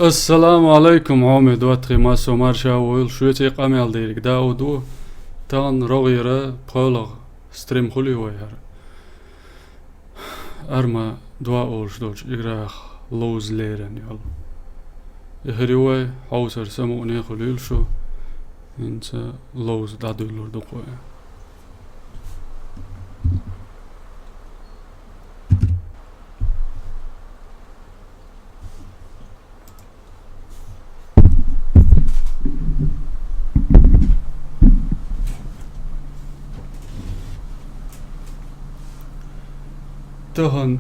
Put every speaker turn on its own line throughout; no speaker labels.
السلام عليكم عمي دواتري ما سومار شاويل شويتي قامل ديرك داودو تان رغيرة بقولغ ستريم خلي ويهر أرما دوا أولش دولش إغراخ لوز ليرن يال يهريوي حوسر سموني خليل شو انت لوز دادو لردقوي تهن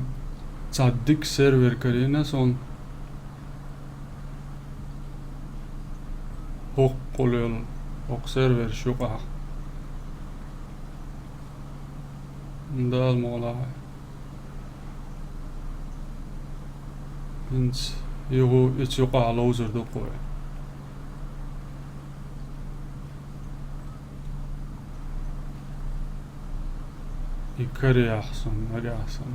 تصدق سيرفر كرينا سون هوق قليل هوق سيرفر شوقع دا الموضوع انت يغو يتوقع لوزر دقوي يكري أحسن مري أحسن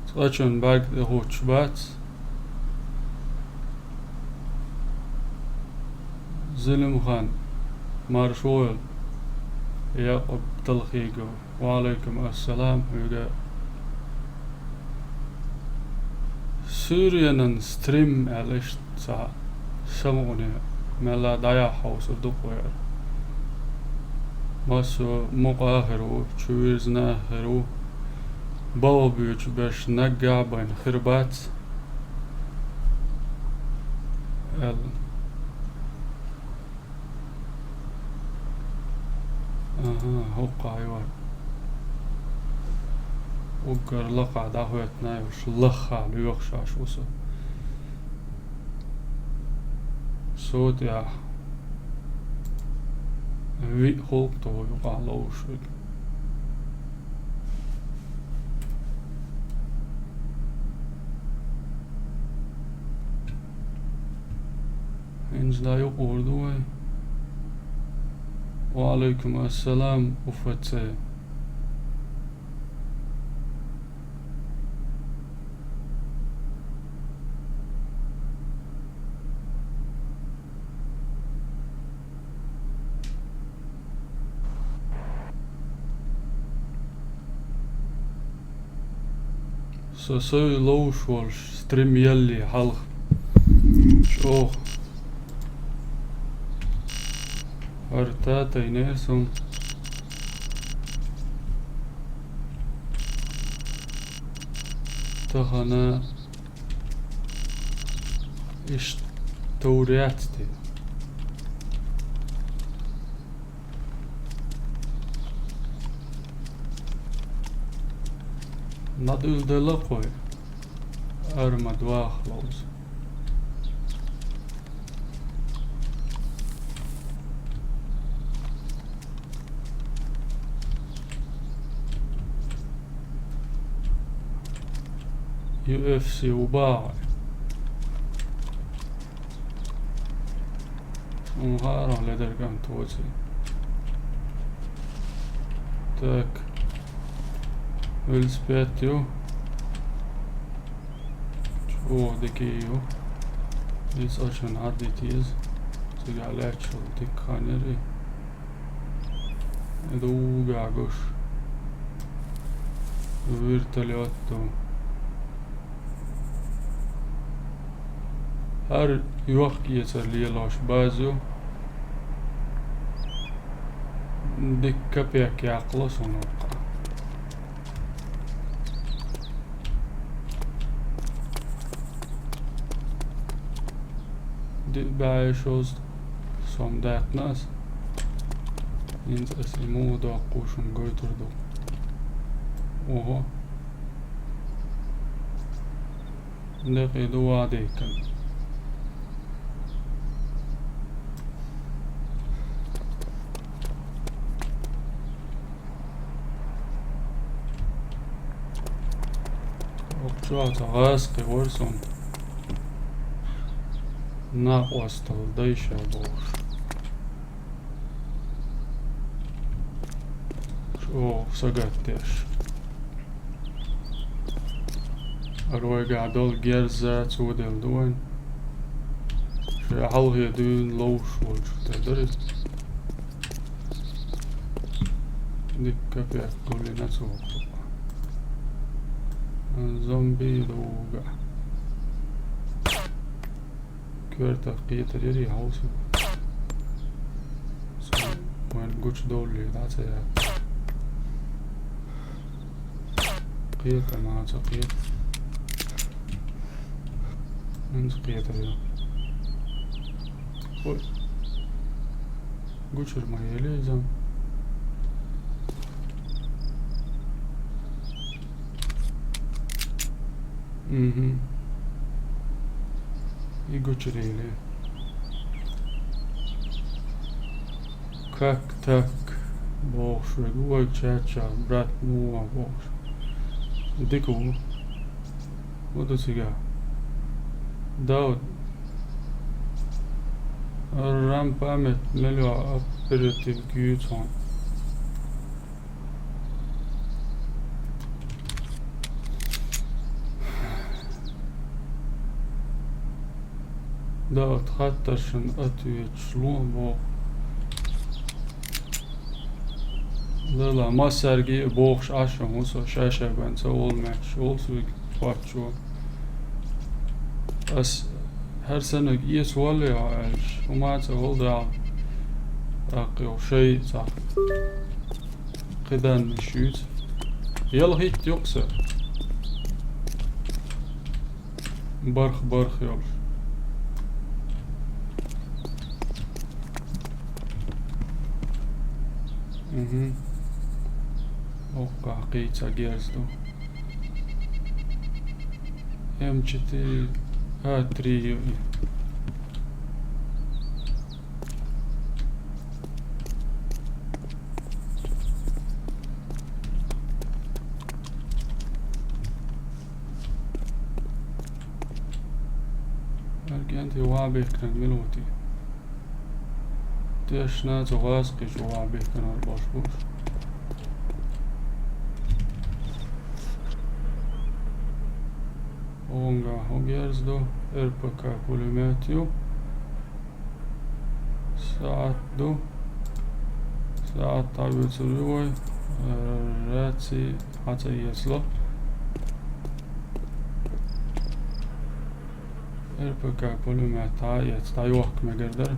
تغشن باك دهوش بات زلم خان مارشويل يا تلخيقو وعليكم السلام ويقى سوريان ستريم عليش سا سموني ملا دايا حوس دقوير ماسو مقاهرو تشويرزنا هرو بابيوش باش نقع بين خربات ال هوقع يوان وقر لقع دهوتنا وش لخع ليوخشاش وصو صوت يا في خلقته يقع لوش إنج لا يقول دوي وعليكم السلام وفتسي سوي لوش والش ستريم يلي حلق شو هرتا ينيرسون تخنا إش تورياتي ندول دلقوي أرمد واخلوز UFC وباعي ونغارة لدرجة توزي تاك والسبيتيو شو دكيو يس عشان عدي تيز تجعلات شو تكانيري دو قاعوش ويرتليوتو هر يوقت يسر لي لاش بازو دكا بيك يعقل صنوقا دي بعيشوز som داقناس ينز اسمو داقوشن قويتر دو وهو دقي دو عديكن وقتها غاسقي ورسون ناقوستل ديشا بوش او سقطتش اروي قاعد الجرزة تودل دوين في حلقة دون لوش والش تدري ديك كفيك كل نسوق زومبي لوغا كورتا قيت ريري هاوسو وين قوش دولي داتي قيت ما تقيت انت قيت ريري قوش الميالي زم يقوش ريلي كاك تاك بوش ويقوي تشاتشا برات موا بوش ديكو ودو سيقا داود الرام بامت مليو ابريتيف كيوتون داود خاطرشن اتويت شلون بوش لا ما سرقي بوخش عشان وصل شاشة بنسى أول ماتش أول سوق فاتشو أس هر سنة يس ولا عايش وما تقول ده أقيو شيء صح قدان مشيت يلا هيت يقصر برخ يلا اوقع قيتا جيرزدو M4 A3 الجنتي وابيك كان ملوتي تيشنا تغاسقي جوابيك كان الباشبوش Onga Hoggersdo RPK Pulimetju Saat Tabiutsuluoj Reci Hatsaieslo RPK Pulimet Hajets Tajuak Megerder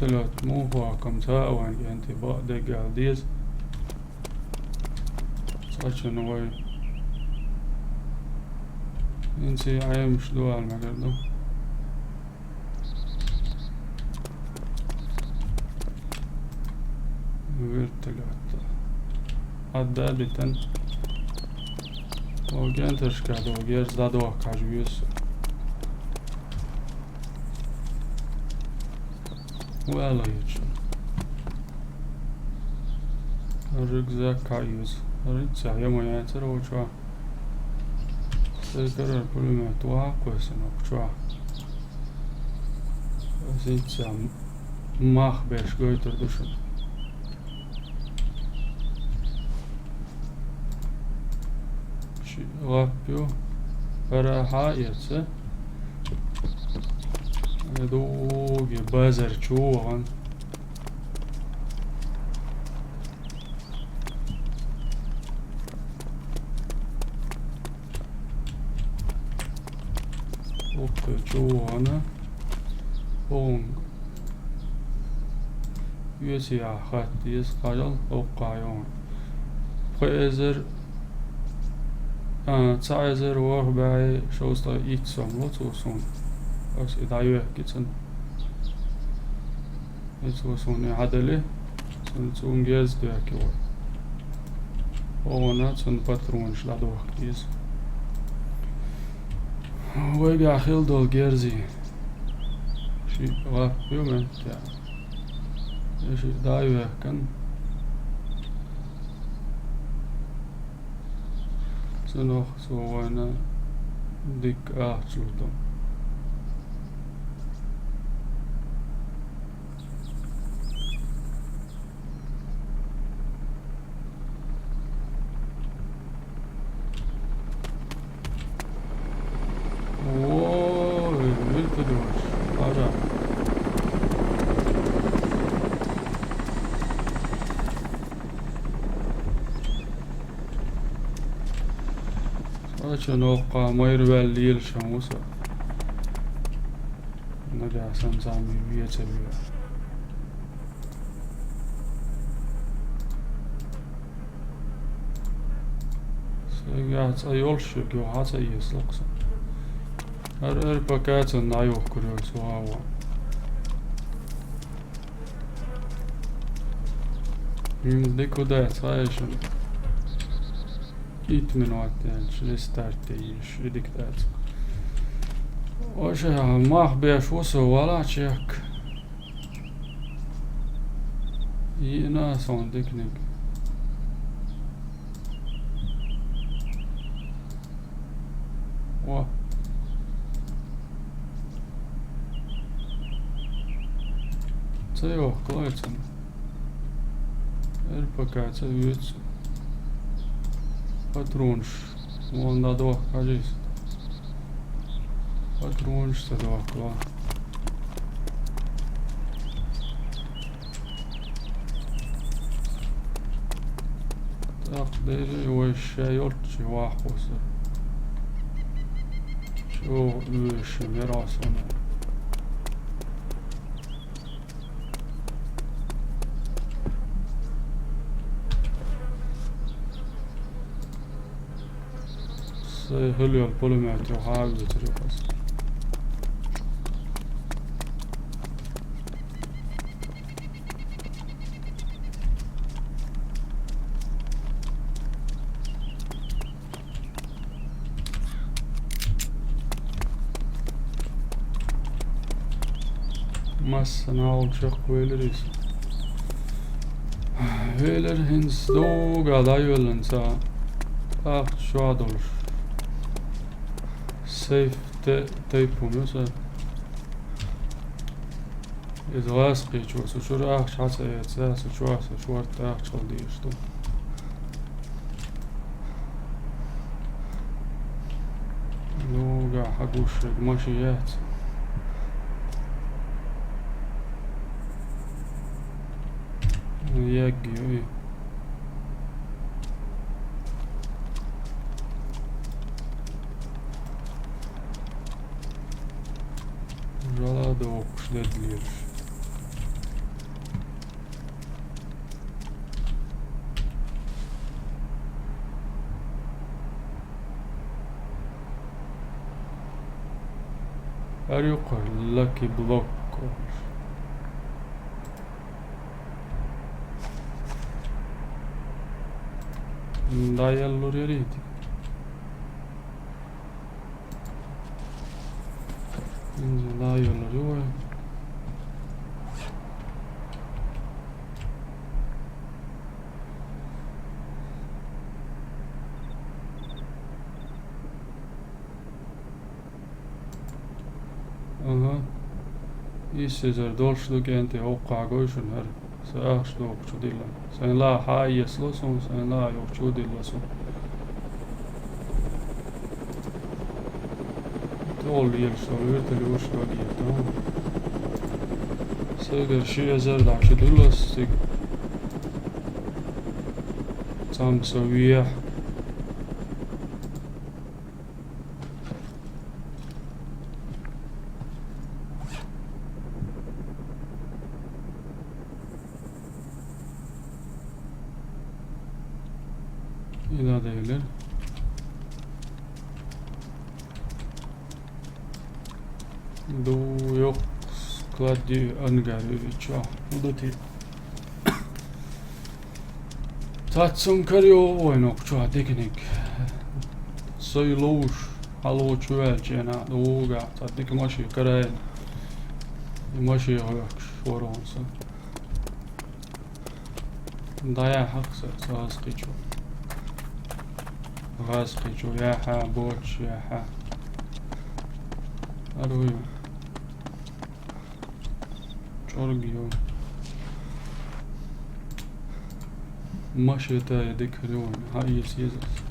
قلت مو هو كم ساعة وان انت بقى قال ديز صاشن وي انسي عايم مش دو على المجال ده قلت عدى بتن وجان تشكاد وجيرز دادو كاجويس ولا يجي الرجزاك كايوز الرجزاك يوم ياتر وشوا تذكر كل ما توها كويسن وشوا زيتسا ماخ بيش قويتر دوشن غابيو فراحة يتسا دوغي بازر چوغن اوكي چوغن اون يوسي اخات يس قاجل اوقايون خيزر تايزر وار باي شوستا ايتسام لوتوسون أس إدعيوه كتن يتوسوني عدلي سنتون جيز ديكيوه وغنا سن باترونش لادوه كيز ويقع خيل دول جيرزي شي غاب يومن تاع شي دايوه كان Nog så en dik avsluta. Oj, vilka dårs. Bara. Sadece nokta mayır değil şamusa. Ne dersen zami bir seviyor. Sevgât ayolşuk yo hata yesloksa. Her paketsen ayok kuruyor suava. Dikko det sayesinde. 2 minuutti ensin starttiin ydiktäät. Oishan mahbias usuvala tjekk. Ina sån teknik. Wow. Se joo, kloitsen. Erpakäät se yötsi. Patrons. Monda dohkajis. Patrons se dohklaa. Taqdiri uishshay oltsi vahvusa. Şo yöshshi merasona. Se höljöl polymeet jo haavit rikas. Massana olacak böyleriz. Öler hins doğuga dayölünsa şu ad olur. Safe teypumuyorsa izgâs qîçusu şurâh şasa yetsâsı şuasa şuartâh çaldıyıştı. Doğuga haguşrek maşiyat. Yaggi. Jala da okuşlayabiliyor. Her yukarı Lucky Block olur. Dayalı yeriydi. Şimdi daha yolları var. Aha. İşsizler dolşluk ente okka koysun her. Sağış yok çudilla. Sen la hayeslosun, sen la yok çudillasun. Tol yelşol ürteli uçla diye tamam. Seger şiyezer da çudillas. Tam saviye. İla değiller. Do yok skladdi angarivića. Udati. Tatsum karıyor oynokça teknik. Sayıloş. Halo çüvelçena. Doğuga. Tattik maşı karayen. Maşı yok. Şoronsa. Daya haksa. Sağız kıçı. غاسقي جو ياحا بوتش ياحا أرويو جورجيو مشيتا يديك هريون هاي سيزس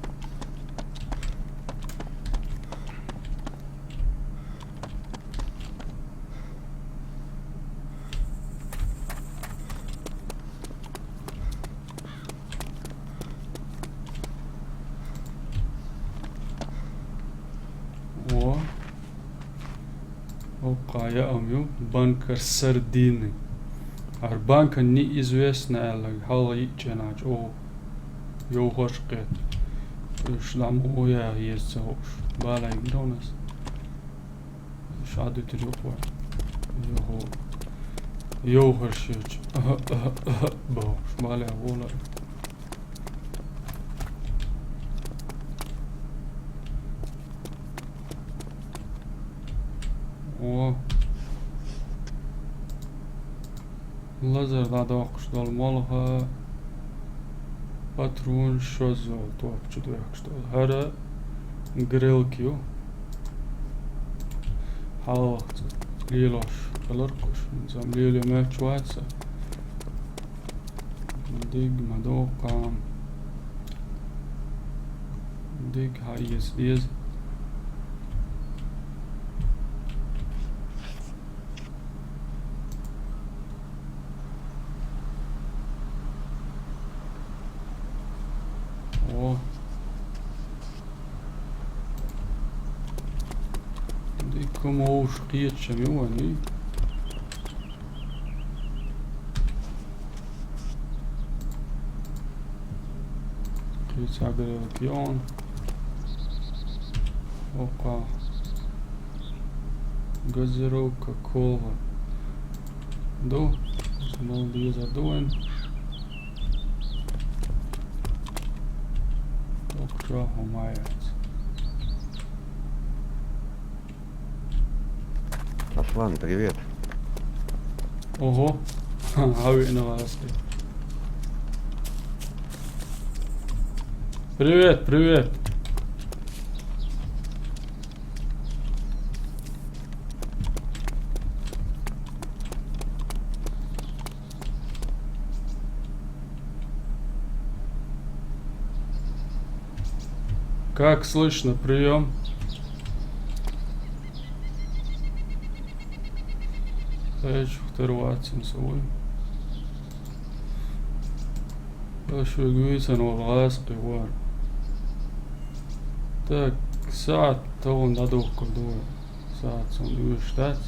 و Oka amju bankar sardini. Ar banka неизвестна элэг хала ичэнаач о ёхошкет. Шлам оя езош. Бала игдонас. Шаду трюква. Ёхошч. Бош бала вола. O lazer daqşdal malha patron şozol topçu daqşdal hara grelkio halaqt liloş kalarkuş zam lilo meçvatsa dig madokam dig hayes diz o dig como os qietcha meu ani qietcha grelkion oka газировка кола до молодые задуем окра хумает
Аслан, привет.
ого ави на вас привет привет как слышно прием вторватсен свой еще гвисен волгаски вар так saat on dadukku tuo saat on yhdät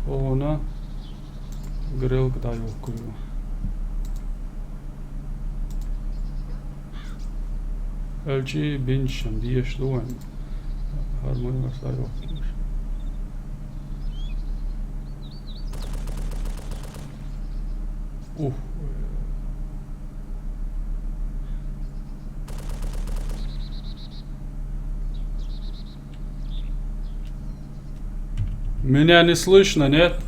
ona grelk tajukku jo LG bincham dies doen harmonias tajukku Меня не слышно, нет?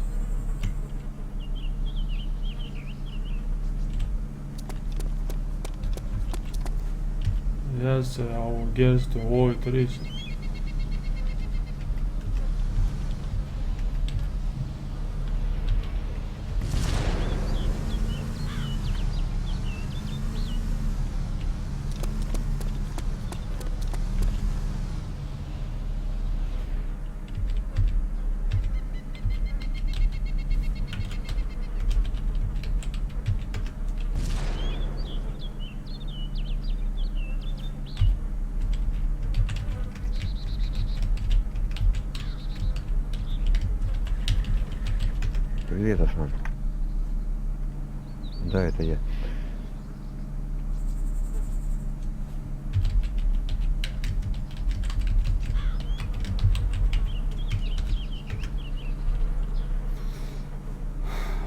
Yes, I will guess the void reason.
Привет, Аслан. Да, это я.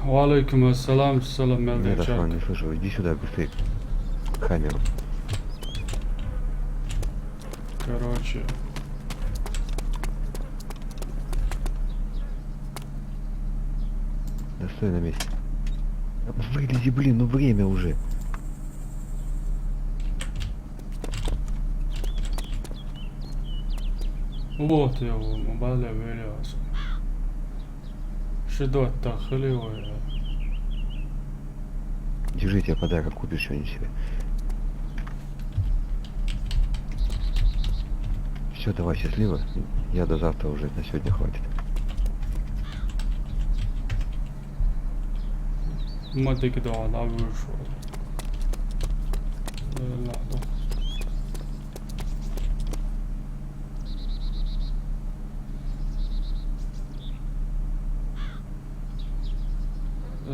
Валейкум ассалам, салам
Нет, Аслан,
мелдечак.
не слышу. Иди сюда, быстрее. Камеру.
Короче,
Да стой на месте. Вылези, блин, ну время уже.
Вот его мобайле велиас. Шидо оттахали ой.
Держите подарок, купишь что-нибудь себе. Все, давай, счастливо. Я до завтра уже, на сегодня хватит.
ما تقدر على وشو. لا.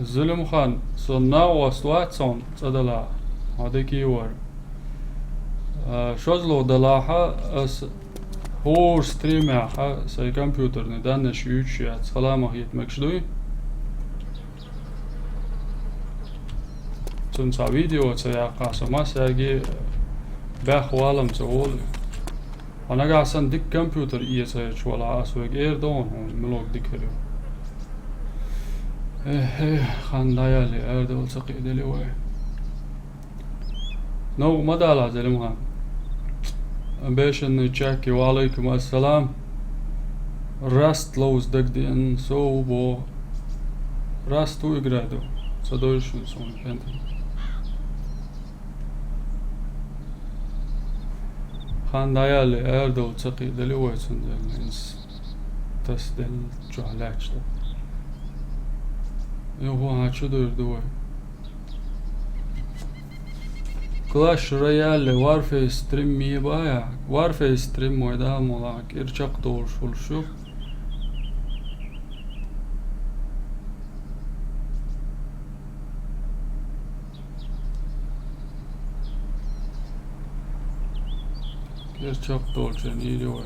Zulum Khan, so now was Watson, Sadala, Hadiki war. Shozlo Dalaha as هو streamer سي كمبيوتر ندان شيوتش يا سلامة هي مكشدوي تنسى فيديو سيا قاسم ما سيجي بأخوالم سؤول أنا قاعد صندق كمبيوتر إيه سيج ولا أسوق إير دون هون ملوك ديكريو خان دايالي أردول سقيد اللي وين نو مدالا زلمها باش نتشاكي وعليكم السلام راست لوز دقدي ان صوبو راست ويقرادو صدوش نسون كنت خان دايالي اردو تسقي دلوه سنزل انس تسدل جهلاش ده يوهو هاتشو دوه Clash Royale Warface Stream mi baya Warface Stream oyda molak irçak doğuşuluşu irçak doğuşun iyi oy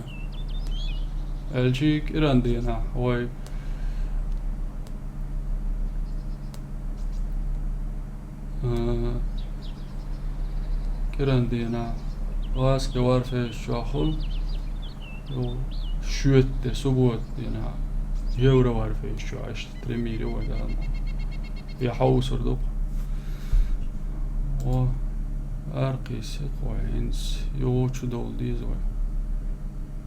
Elçik İrandiyana oy Kirandina Vaske Warface شاخل شوت سبوت دينا يورا Warface شو عشت ترميري ولا يحوس ردوق و أرقي سقوى إنس يوشو دول ديزوي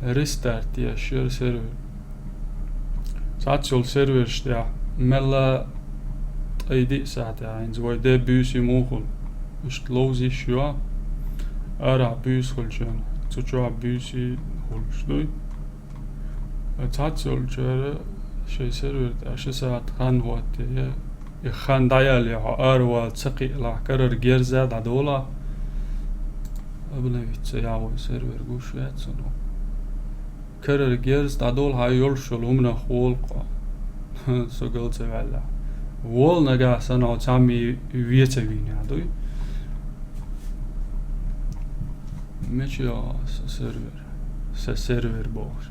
ريستارت يا شير سيرفر ساعات شو السيرفر شتاع ملا أيدي ساعتها إنس وي ده بيوسي موخل مش لوزي شوا أرا بيوس خلشان تشوا بيوسي خلشتوي تاتشول جرا شيء سيرفر عشر ساعات خان وقت يا خان دايالي أروى تسقي لا كرر جيرزاد عدولا قبل يتسيعوا سيرفر قوش ياتسنو كرر جيرز عدول هاي يرشل همنا خولقا سو قلت سبعلا وولنا قا سنو تعمي ويتوين عدوي ماشي سيرفر بوش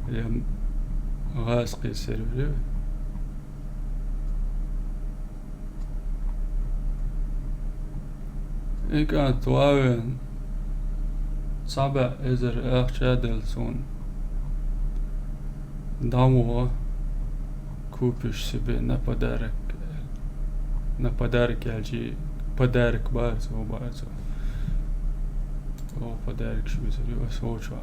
يا غاسقي سيرفر كانت واوين صعبة إذا أخشادل سون داموها كوبش سبي نبدارك يالجي بدارك بارزو او بدارك شو بيسري وسوشوا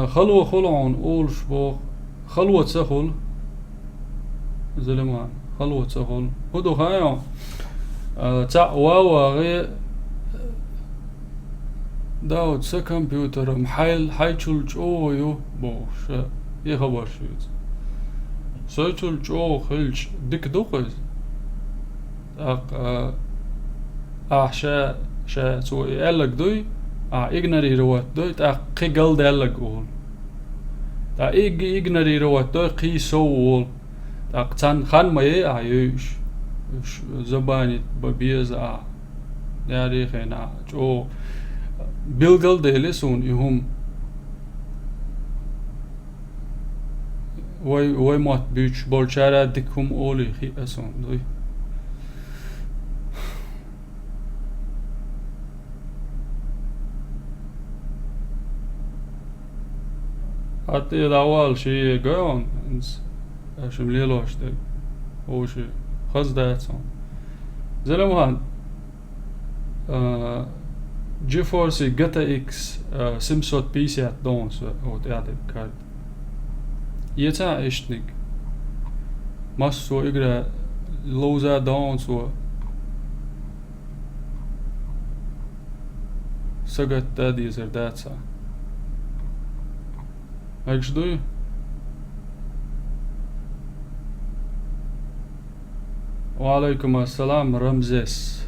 خلوة خلعون أول شبوخ خلوة سخل زلمان خلوة سخل هدو خايو تاع واوا غي داود سا كمبيوتر محايل حيشل جو يو بوش يخبر شوز سيشل جو خلش ديك دوقز شا سوي ألق دوي إغنري روات دوي قي قلد ألق أول إغنري روات دوي قي سو أول تان خان ما يعيش زباني ببيز يعني خينا جو بيلغل ديلسون يهم وي مات بيش بولشارا ديكهم أولي خي أسون دوي حتى إذا أول شيء جون إنس أشم ليلوش ده هو شيء خز داتهم زلمه جيفورسي جتا إكس سيمسوت بيسيات دونس أو تعدد كارد يتا إشتنك ماسو إجرا لوزا دونس و سجت دادي زرداتسا هيك دوي وعليكم السلام رمزيس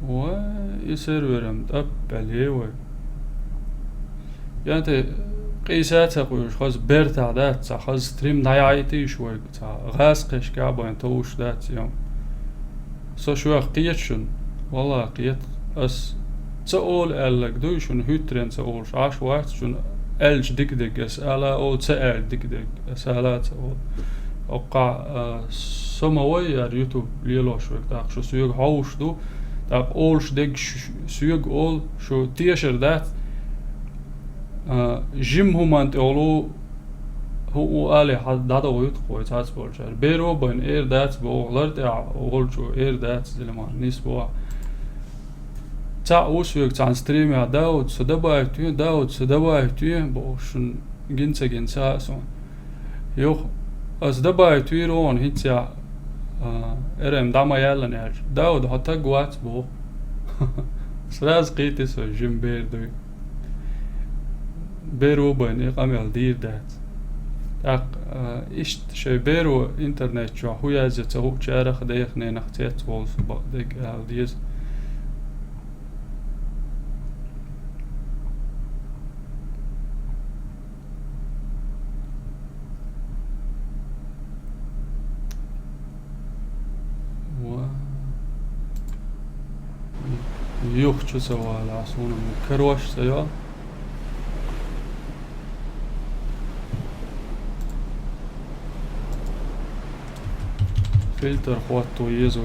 ويصير ورمت أب عليه يعني قيسات قوش خاص بيرتا دات خاص ستريم ضيعتي شوي غاس قش كابو انتوش دات يوم سو شو قيتشن والله قيت أس تقول قالك دوشن هيترين تقولش عاش واحد شن ألج ديك ديك أسألة أو تسأل ديك ديك أسألات أو أوقع سماوي على يوتيوب ليلوش وقت شو سيوق هاوش دو تاب أولش ديك سيوق أول شو تيشر دات جيم همان تقولو هو قال حد دادا ويتقوي تاس بولشار بيرو بين إير دات بوغلرت أول شو إير دات زلمان نسبوا تا وسوق تاع ستريم يا داود سدبايتو داود سدبايتو بوشن جنسا سون يوخ أس دبايتو يرون هيتيا إرم داما يلا نير داود حتى قوات بو سراز قيتي سو جيم بير دوي بيرو بين إقامل دير دات تاق إشت شي بيرو إنترنت شو هو يازي تهو شارخ ديخني نختيت والس ديك ديز يوخ شو سوا العصون كروش سيا فلتر خواتو يزو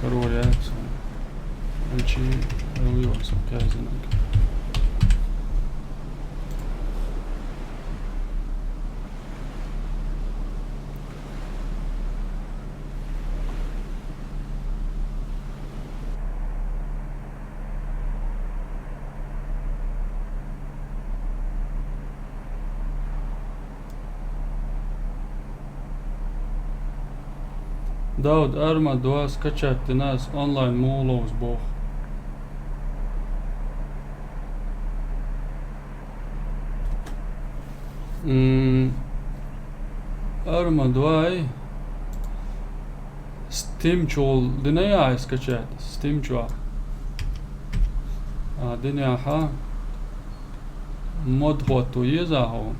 كروريات الشي روي وصل كازنك داود أرما دواس كتشات ناس أونلاين مولوز بوخ أرما دواي ستيم شول دنيا عايز كتشات ستيم شوا دنيا حا مود خواتو يزا هون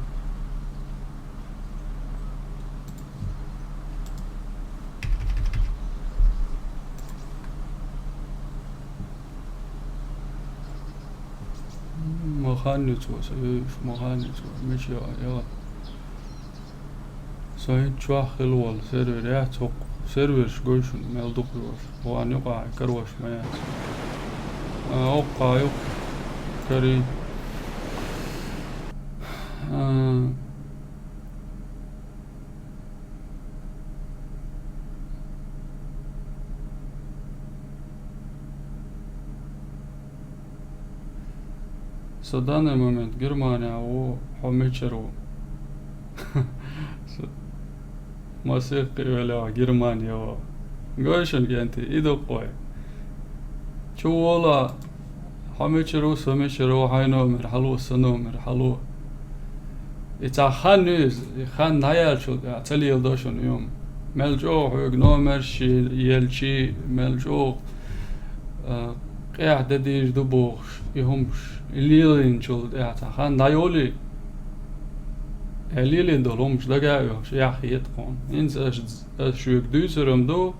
مخانيتو سيف مخانيتو مش يا سوين شوا خلوال سيرفر ياتوق سيرفر شقوشن ميلدوق يوش وان يقع كروش ميات اوقع يق كريم Så denne moment Germania و حميتشرو موسيقي ولا جرمانيا و قوشن كنتي إيدو قوي شو والله حميتشرو سميتشرو هاينو مرحلو سنو مرحلو إتا خان نيز خان نايل شو تلي يلدوشن يوم ملجو حيوك نومرشي يلشي ملجو قاعدة ديش دبوخش يهمش الليلين شو إعتا خان دايولي الليلين دولهمش دقايو شي أخي يتقون إنس أش يقدوسرم دو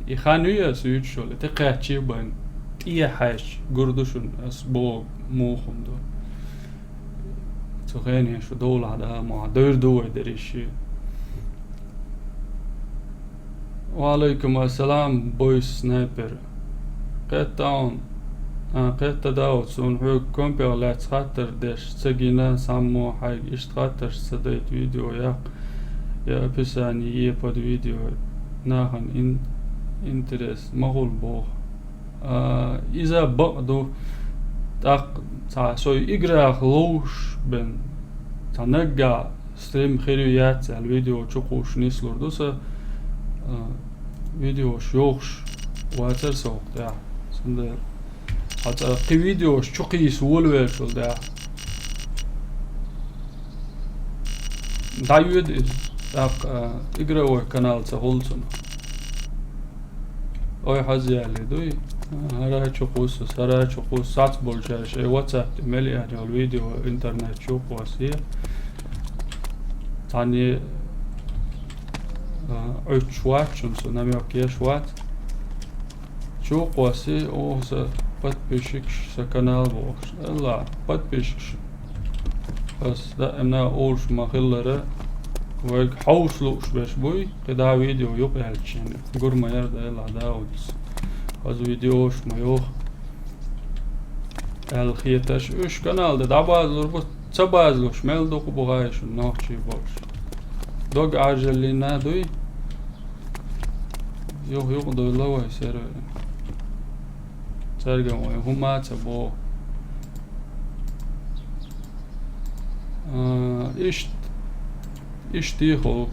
يخانويا سيوت شو لتقاعد شي بان تيحاش قردوشن أسبوع موخم دو تغيني شو دول هذا مع دور دو دريشي وعليكم السلام بويس سنايبر قد تاون قيت داوت سون حوك كومبير لا خاطر داش تسجينا سامو حاج إيش خاطر سديت فيديو يا بساني يبود فيديو ناهن انترس مغول بوخ إذا بقدو تاق تا سوي إجراخ لوش بن تنجا ستريم خيريات على الفيديو تشوفوش نسلور دوسا فيديو شوخش واتر سوق دا سند حتى قي فيديو شوقي سولويل شول دا دايود تاق إجراو قناة سهولسون أي حاجة على دوي هراي تشوفوس هراي تشوفوس ساعات بولجاش واتساب ملي على الفيديو إنترنت شوف واسية تاني شوات شمسو نميو كيه شوات شو قواسي او سا подписчикш sa kanal box لا подписчикш بس دائما اولش مخلره ويك حوصلوش باش بوي قدا فيديو يقعلشين قرما يرد يلا داودس از فيديوش ما يوخ الخيتاش اش kanal da bazıları bu çabazloş mel doku buğayış nohçi boş dog ajelina duy yok doyla var ser sergam var huma çabo iş diho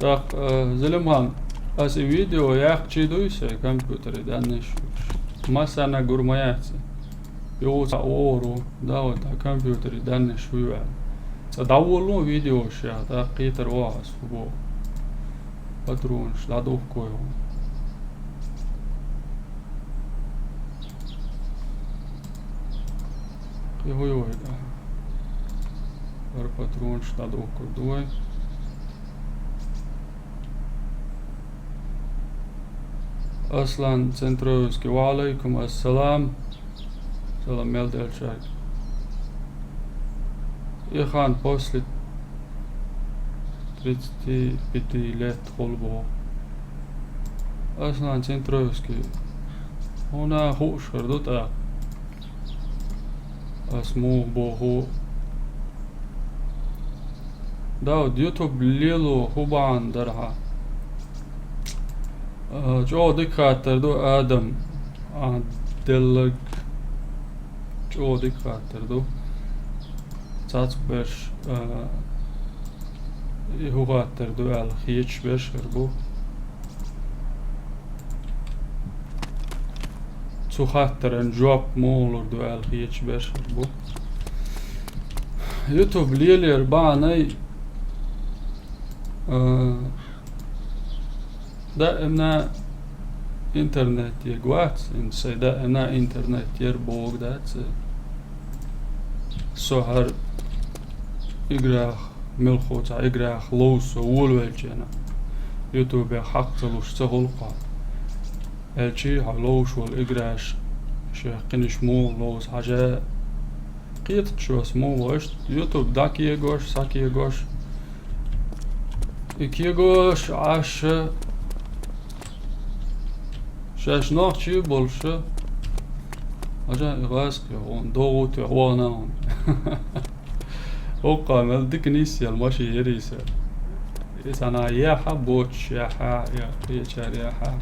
tak zelemhan as video yakçı duysa kompüteri danış masana gurmayatsa يوسع أورو داود كمبيوتر يدنش شوية تداولون فيديو شيء تقيتر واس بو باترونش لا دوف كويو هو يويدا ور باترونش لا دوف كودوي أصلاً центровский وعليكم السلام سلام مелдельчак Ихан после 35 лет холбо Аслан Центровский Она хушер дота Асму боху Да, YouTube лилу хубан дарха جو دكاتر دو آدم دلق جو دكاتر دو تات برش يهوغاتر دو الخيش برش هربو تو خاطر جواب مولر دو الخيش برش هربو يوتيوب ليلي ربعني دائما internet يقوات إنسى دائما internet يربوق دات سهر إقراخ ملخوت إقراخ لوس وولوالجنا يوتيوب حق لوش تهلقا الشي هلوش والإقراش شاقنش مو لوس حاجة قيت شو اسمه واش يوتيوب داكي يقوش ساكي يقوش إكي يقوش عاش شاش نوخشي بولشة أجا إغاسقي هون دوغوتي هوانا هون وقا ملدك نيسي الماشي يريسا إسانا ياحا بوتش ياحا يا ياحا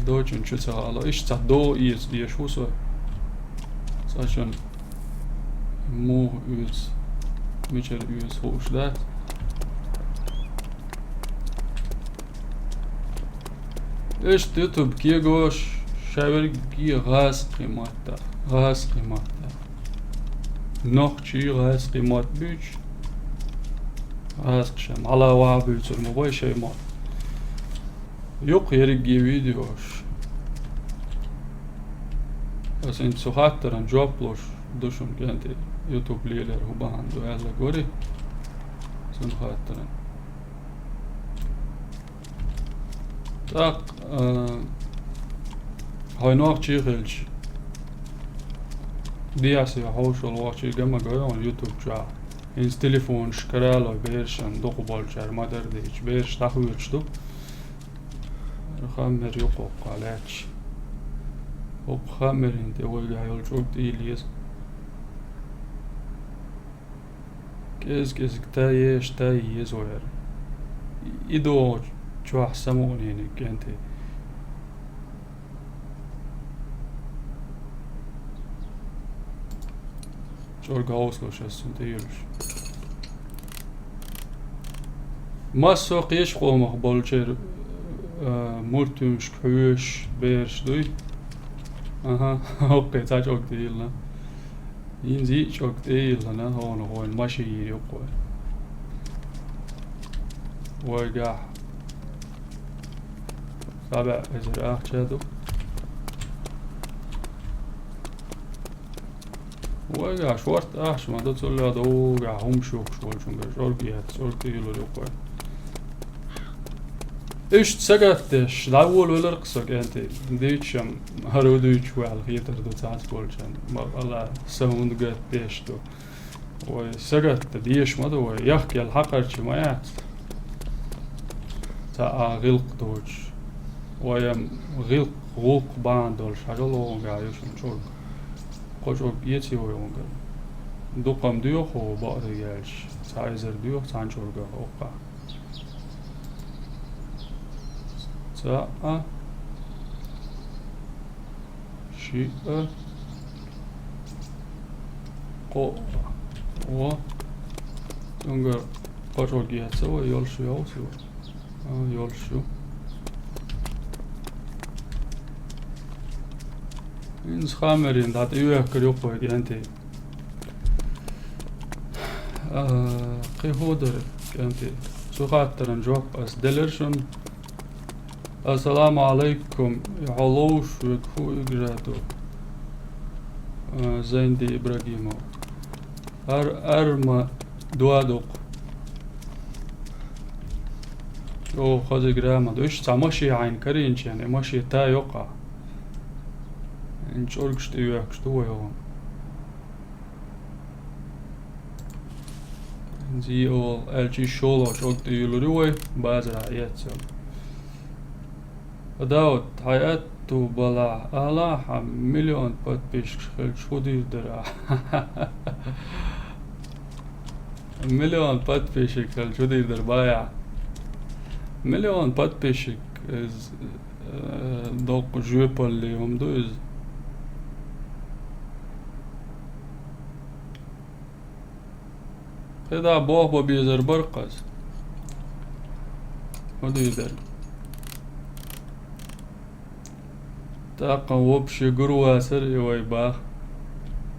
دوچن شو سهالا إيش تدو يشوسو ساشن مو يوز ميشل يوز هوش دات إيش يوتيوب كيغوش شاور كي غاز قيمتا نوخشي غاز قيمات بيش غاز قشم على وابيتر مباي شي مات يوق يرقي فيديوش بس انت سخاترن جوابلوش دوشن كانت يوتيوب ليلر هبان دو يلا غوري سن خاترن Так, هاينوك تشيخلش دياسي هوشل واچي جمع جايون يوتيوب جا إنس تليفون شكرالو بيرشن دوق بالجر ما درديش بيرش تخويلش دو خامر يقوق علاتش وق خامر انت ويقع يلجوك ديليز كيز تايش تايز وير إدو شو أحسمون يعني كنت شو القوسلوش السنتيلش ما السوق يشقو مقبولشر مورتوش كوش بيرش دوي اها اوكي تاج اوك ديلنا ينزي شوك ديلنا هون الماشي يقوى وقع سابع ازر جادو وقع شورت شو ما تقول له هذا وقع هم شوك شول بيهات شول ديلو يقوى إيش تسقطش الأول ولا رقصك أنت ديتشم هروديش وعلى خيتر دو تعال بولشان ما الله سوند قد بيشتو وسقط ديش ما دو يحكي الحقر شمايات تا غلق دوش ويم غلق باندول شغلو قايشون شول قشوك يتي ويونغ دوقم ديوخ وبعض يالش سايزر ديوخ سانشورغا أوقع ساعة شيء قو و تنقر قشوك يتسوى يولشو يوسو يولشو إنس خامرين دات يوكر يوكو ينتي قي هودر ينتي سوغاترن جواب أس دلرشن السلام عليكم يعلوش ويكفو إجراتو زين دي إبراهيمو أرما دوادوق او خذ جرامة دوش تعمشي عين كرينش يعني ماشي تا يقع انش أرقش تيوكش تو يوم زي أول ألجي شولو شوك تيولوي بازرع يتسل داود حياتو بلا ألاحة مليون подписчик شو دير درا مليون подписчик شو دير در بايع مليون подписчик از دوق جويبا اللي هم دوز كده بوه بيزر برقص ودو يدر تاقا وبشي قروة سري ويباخ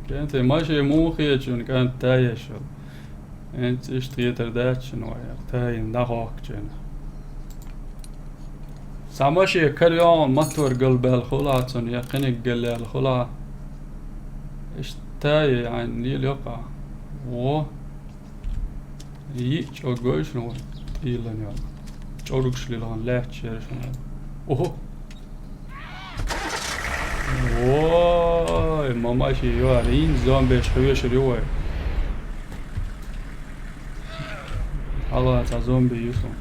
كانت ماشي مو خيجون كانت تايشو انت اشتغي ترداتشن ويا تاين داخوك جنا ساماشي كريون مطور قلب الخلاصن يقينك قل الخلا اش تاي يعني ليل يقع و ييش او قوش نو يلان يلا جوركش ليلان لا تشيرشن اوه واي ما ماشي يوالين زومبي شويش اليوم الله تا زومبي يوسون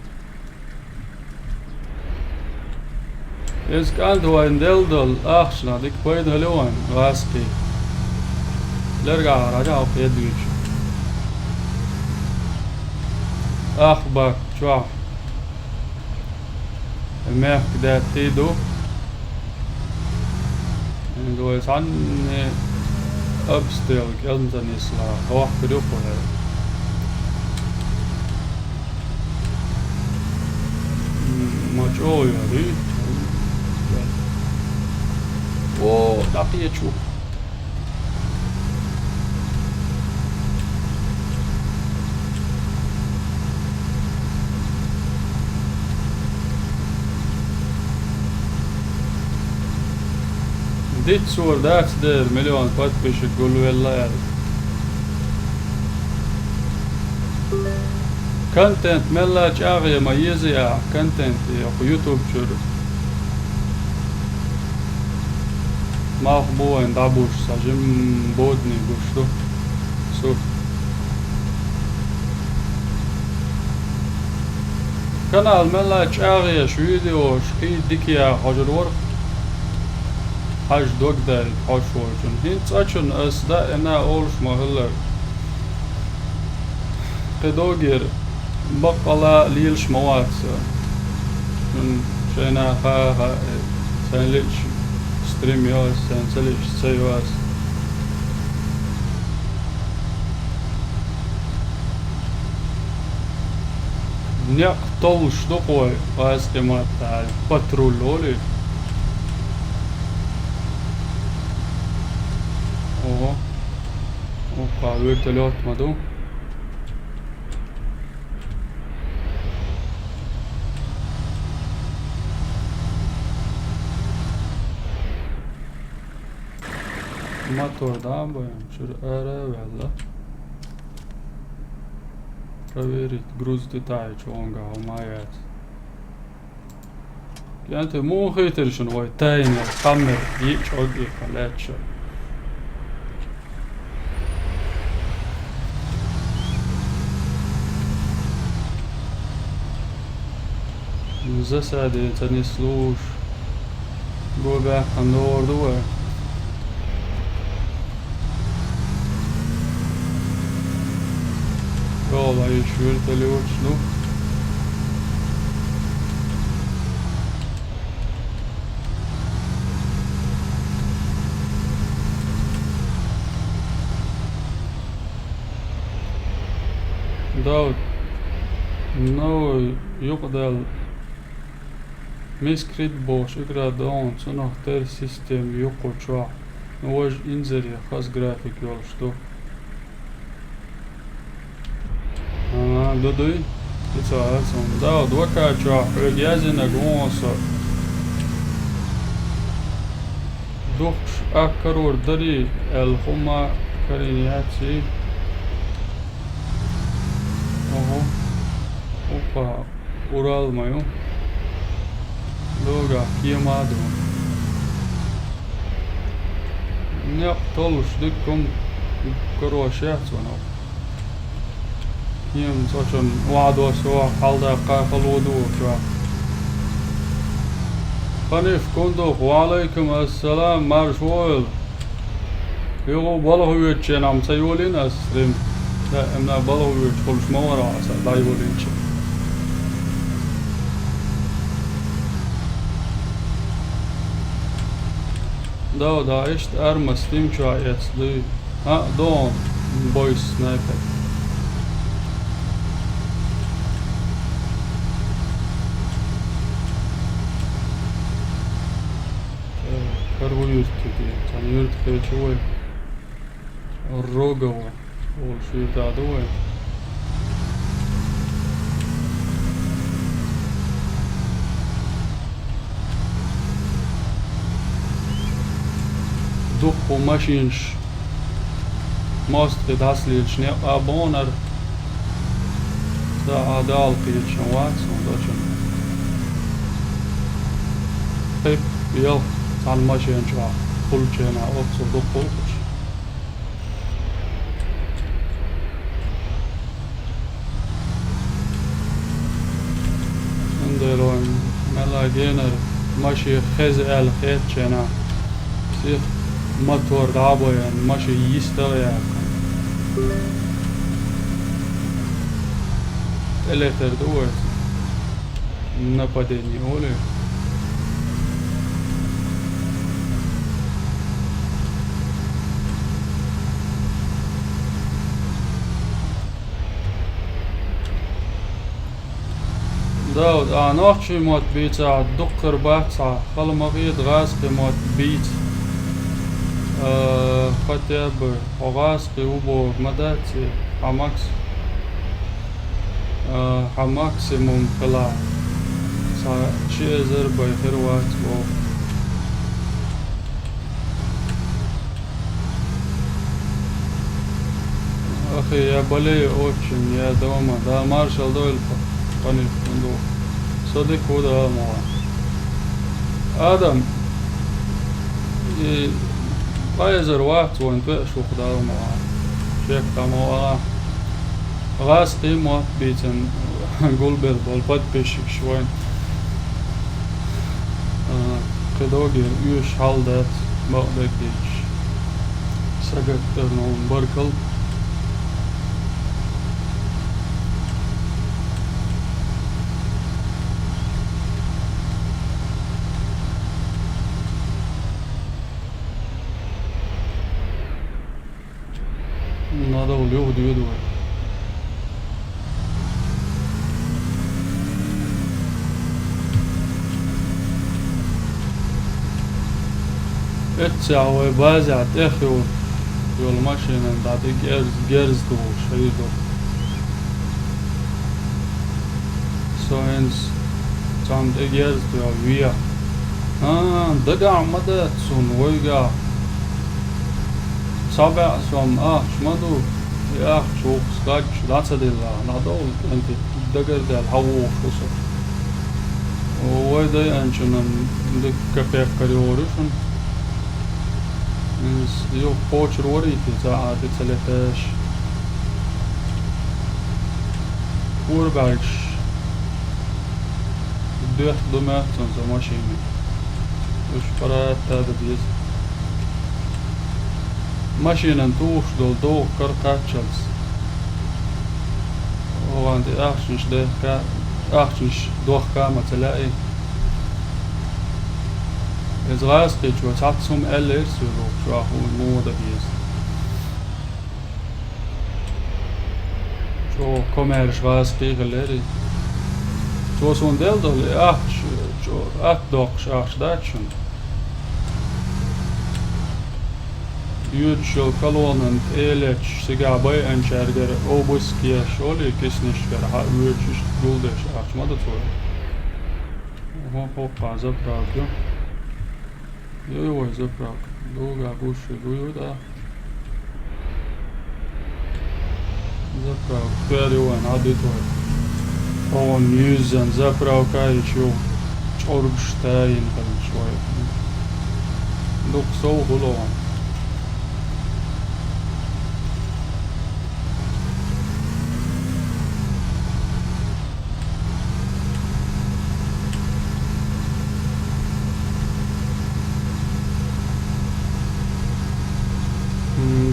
إذا كانت هو اندلدل أخشنا ديك بيد هلوان غاسكي لرجع رجع في يدويش أخبك شو الماء كده تيدو دو يسعني أبستيل كأنت نسلا هو حكدوك ولا ما شو يا اوه دقيقة شو ديت صور داكس دير مليون подписчик يقولوا يلا يا كونتنت ملاج اغي ميزي يا كونتنت يا يوتيوب شورو ما هو ان دابوش ساجم بودني بوشتو سو kanal ملا شاغية شويديو شقي ديكيا حجر ورق حاج دوك دا حشوجن هنت أشن أسدا إنا أولش مهلا قدوغير بقلا ليلش مواتس من شينا خا سنليش ستريم يوس سنسليش سيواس نيق طولش دقوي قاسقي مات تاع باترول لولي اوه اوه ويرتلوت مدو motordan boyam şuraya valla проверить груз деталей чонга умаят يعني مو خيتر شنو تايمر خمر يقعد يخلاتش زسادي تنسلوش go back and over the way Vallahi şurada nu. Daud no يقدر مسكريت بوش اقرا دون سنختار سيستم يقول شو نواج انزري خاص جرافيك يولشتو Dodui, it's awesome. Da, doka cha regazina gonsa. Dukhsh akaror dari el khuma kariniyati. Oho. Opa, Ural mayo. Doga kiyamado. Ne tolush dikkum karoşat sonra. يم صوتن وعدوا سوا حالدا قافلودو شوا خنيف كندو وعليكم السلام مارشويل يغو بالغ ويتشن عم سيولين أسرم لا امنا بالغ ويتش خلش مورا عسا لا يولين شي دا اشت ارمس تيم شايت دي ها دون بويس سنايبر Kargo yürüttü sen yürüttü çoğu roga var o şey daha da var Duh machines måste daslić ne abonar da adal pić watson dočan Pep jel San machine cha pulchena otso do pulch Anderon mela gener mashi khez el khetchena sih motor daboyan mashi yistaya Eleter duet нападение Оли Daud نوحشي موت بيتا دقر باتسا خل مغيد غاسقي موت بيت ختاب غاسقي وبو مداتي حماكسيموم كلا سا شيزر بيخروات و أخي يا بلي أوتشن يا دوما دا مارشال دويل قني فندو صديق ودا موا آدم قايزر وقت وانت شو خدا موا شيك تموا غاس قيمة بيتن قلبل بالبد بشك شوين قدوغي يوش حالدات مقدك ديش سقط ترنون بركل هذا هو اليهود يدوي اتسعوي بازع تخيو يول ماشينا دادي جيرز دو شريدو سوينس تام دي جيرز دو ويا دقع مدى تسون ويقع سابع سوام شمدو يا شوق سكاج لا تصدق نادول انت دقر دال هو شوص ويدا انشنم دك كبير كريورشن يو بوتش روري تاع تلتاش وربعش دوح دومات زو ماشي وش برات هذا بيز ماشي ننتوش دو كرقاتشلز وعندي اخشنش ده اخشنش دوخ كاما تلاقي Ez raastig, wat had zo'n LS erop, zo hoe moeder is. Zo kom er raastig geleden. Zo zo'n deel dat echt dag dat schon. Jurtschel kalonen elech sigar bij en charger obuskia şöyle kesnişler ha üç guldeş açmadı sonra. Hoppa zapravdu. Yo zaprav. Dolga buši da. Zaprav period aditoy. On yüzden zaprav kayışıyor. Çorbştayin falan şöyle. Dok soğuk olan.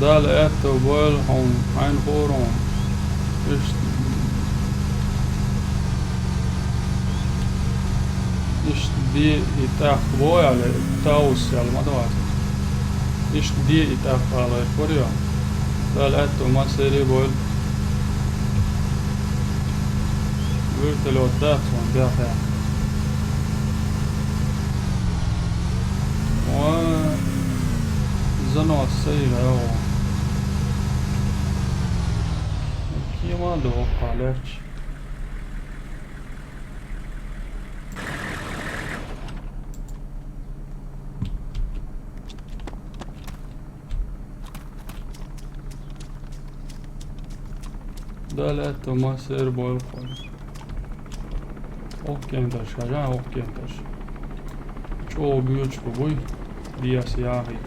ده لقيت بالهم عين خورهم إيش دي يتاخ بوي على تاوس على المدوات إيش دي يتاخ على كوريا ده لقيت ما سيري بول قلت له تاخ وان بيخيا زنو السيرة يو كيما دوقع ليش ده لقيته ما سير بول خالص اوكي انتش عشان اوكي انتش شو بيوش بوي دي سياحي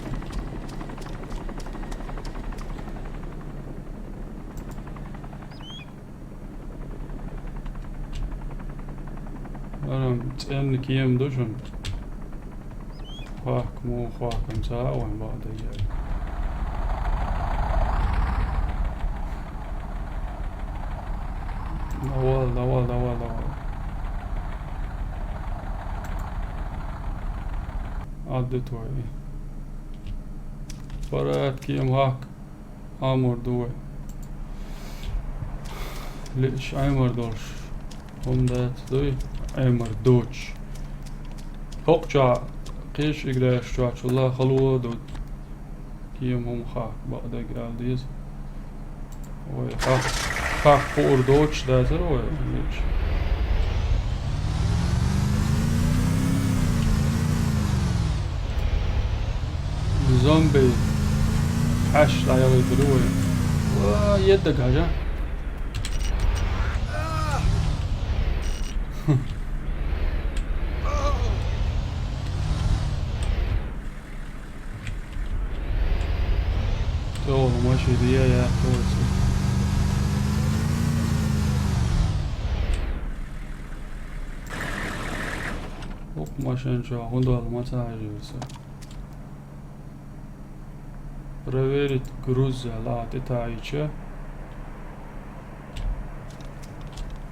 أنا كيم دوشن خاك مو خاك مساء وين بعد جاي دوال عدت وعي فرات كيم هاك عمر دوي ليش عمر دوش هم دات دوي عمر دوش هوكجا قيش إقلاش جاش الله خلوه دود كيم هم خاك بعد قال ديز وي خاك فور دوش داتر وي ليش زومبي حش لا يغيطلوه ويدك هجا تو ماشي دي يا كويس Машин шагунда алматажився. Проверить груз залат итаича.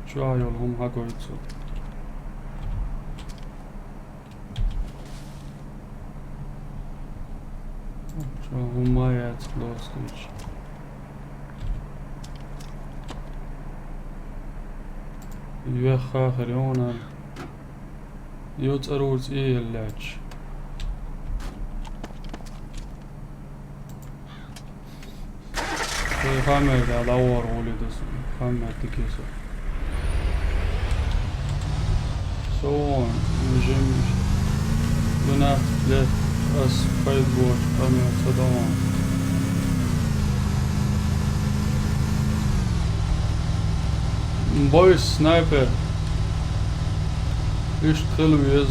Чуайолхум хакойцу. Чуахумаяц достуч. Юэха хрионал. Юцарулц иелляч. Хамед алавар улидус. Хамед тикисо. So on. Jimmy. Do not let us fight watch coming so down. Boys sniper. يشتغل ويز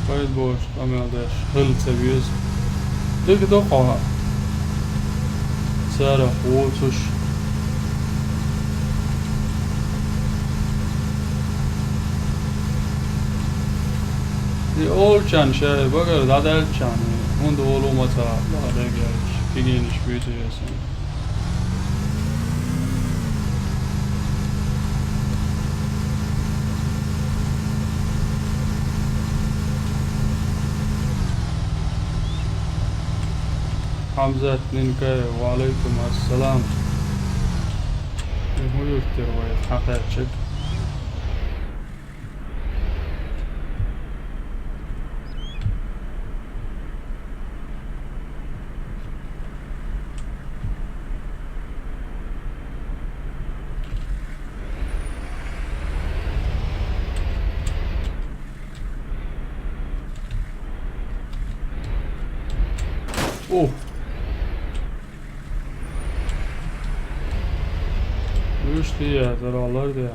fight watch coming dash هل تبيز دك دقة سارة ووتش The old chan şey bakar da del chan hund oğlu mata da gelmiş geniş büyütüyorsun. Hamza Ninka ve aleyküm assalam. هو يكتر ويتحقق Oh. Düştü ya zararlar ya.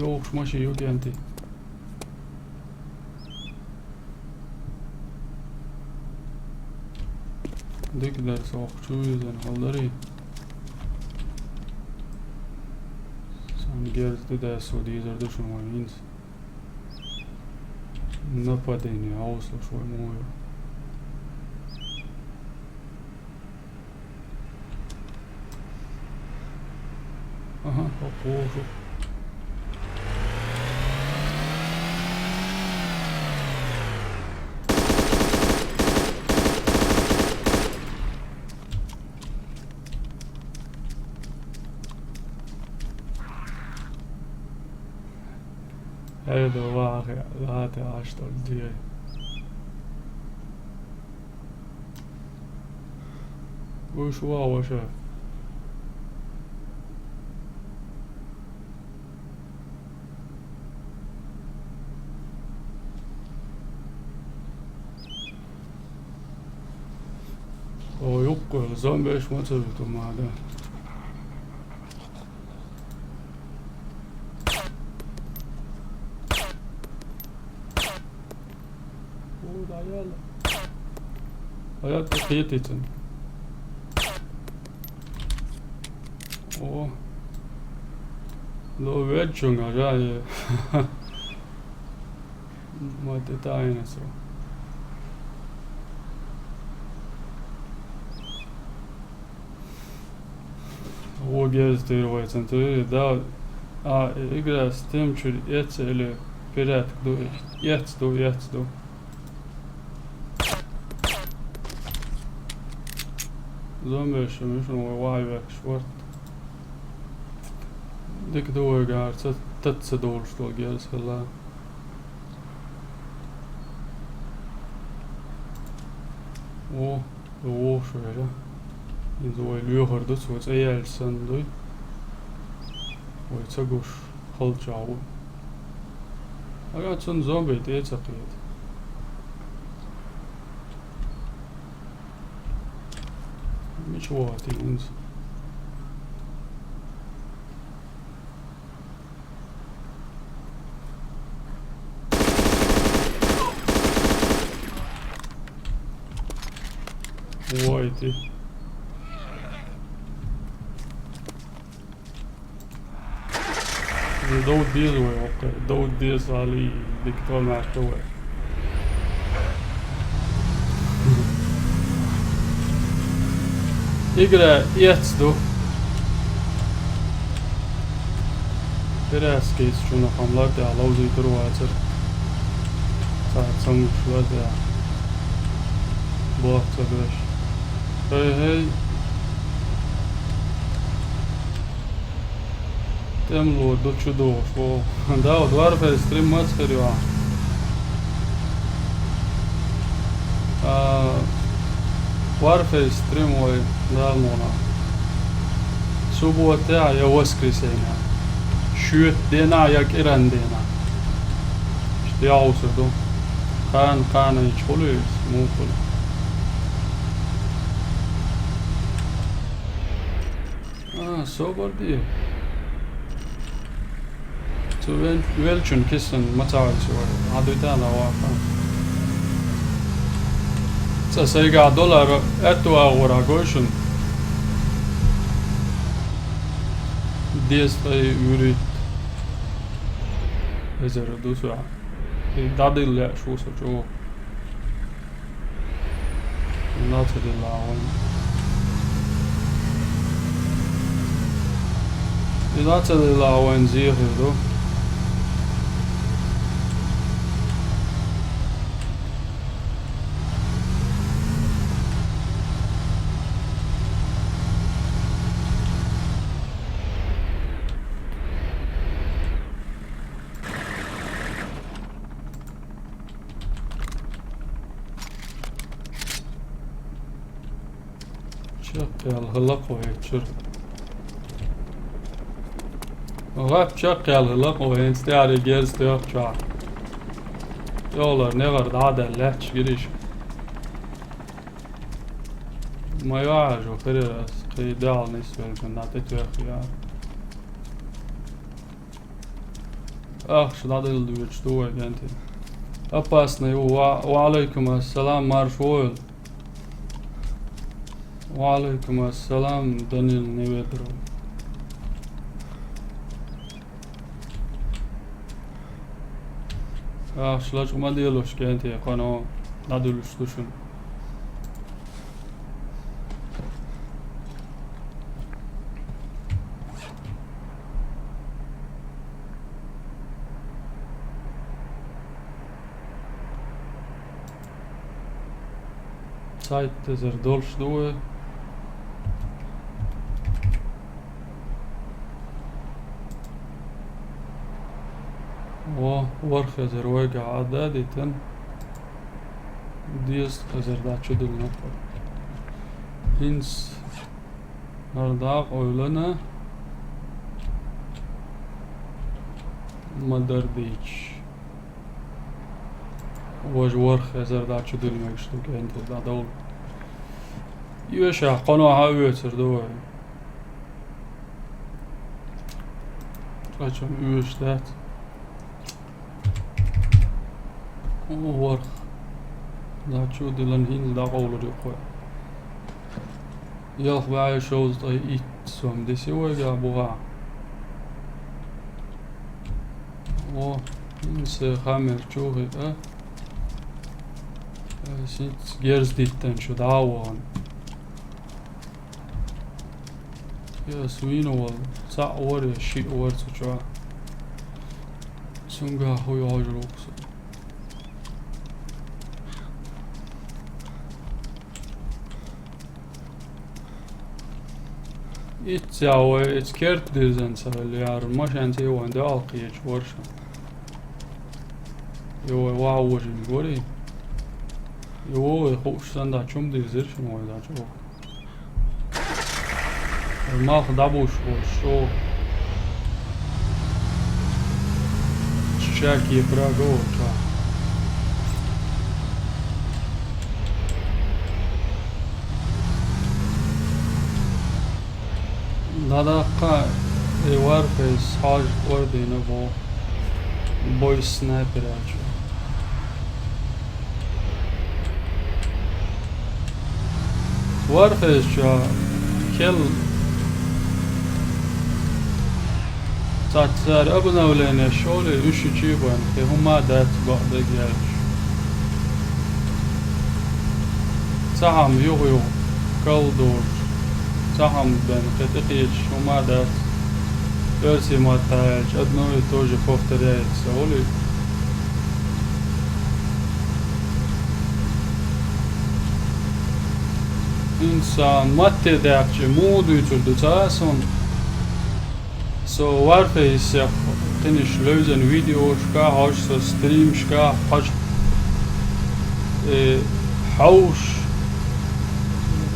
Yok şu maçı yok yandı. Dikler soğukçu yüzden halları. Sen gezdi de Suudi'de düşünmeyin. Нападение, а услышал мою. Ага, похоже. هذا واقع ذات عشر دقيقة. وش واو شاف يقول زومبي ايش ما سويتوا مع ده hayat taqiyet için. Lo veggio magari ma detayne so. O gezdi rovacan to da igra stem çür et ele pirat do yet do. Zombies مش واي باك شورت ديك دو قاعد تتصدور شتو جالس هلا او شوية يدو يلوهر دوت وات ايال سندوي ويتسقوش خلط عاو اقعد سن زومبي تيتسقيت مش وقتي انت وايتي دو ديز اوكي دو ديز علي دكتور مع التوي يقرا يتسدو Biraz keist şuna hamlar da lauzu ituru açır. Saat sanmışlar da. Bu hafta beş. Hey. Temlo do čudo. Da, od Warfare stream mac kariva. Warfare stream ovaj dalmona. Subota je воскресенье. Şüt dena yak iran dena. İşte yağusurdu. Kana hiç oluyor. Muful. Sober değil. Så velkjent kissen matavelse hadde ut den av Så jeg ga dollar $1 av gården. Det er urytt. Ezer dusa. Dadille šusa čo. Natadilla on. Natadilla on zihdo. الغلق وهيتشر غاب شق الغلق وهينستعري جيرز تيوك شعر يولر نغرد عادة لحش قريش ما يعجو فريرس قيدال نسبة الجنات تيوك شو هذا اللي بيجتوه جنتي أباسني وعليكم السلام مارشويل وعليكم السلام دانيل نيويدرو شلاش ما ديالوش كانتي قانو نادولوش دوشن Zeit dieser Dolchstuhe. وورخ ازر ويقع عدادة ديست ازر دا چدل نفر هنس هرداق oylana مدرديش وج ورخ ازر دا چدل مكشتو كنت دا دول يوشا قنوها ويتر دوي قاچم يوش دات ورخ دا چودلن هين دا قولر يقوي يلخ باي شوز دا ايت سوم ديسي ويقع بوغا انسي خامر چوغي سيت جيرز ديتن شو داوان يا سوينو وال سا وري شي ورسو چوا سونغا هوي هاجروكسو It's kert dizen sal yar mashant yo anda alqiyaj warsha yo waaw gori yo خوش sanda chum dizir shmo da cho ma khdabush sho chaki prago cha Nadaqa Warface حاج وردي نبو بوي سنايبر اجو Warface جا كل صار أبنا ولنا شغل إيش يجيبون هما دات بعض الجيش سهم يغيو كالدور سهم بين قتقيش هما دات برسي ما تاج أدنو يتوجه فوفتريات سولي إنسان متى داكش مود يتولد تاسون so varför jag finish lösen video ska ha så stream ska ha house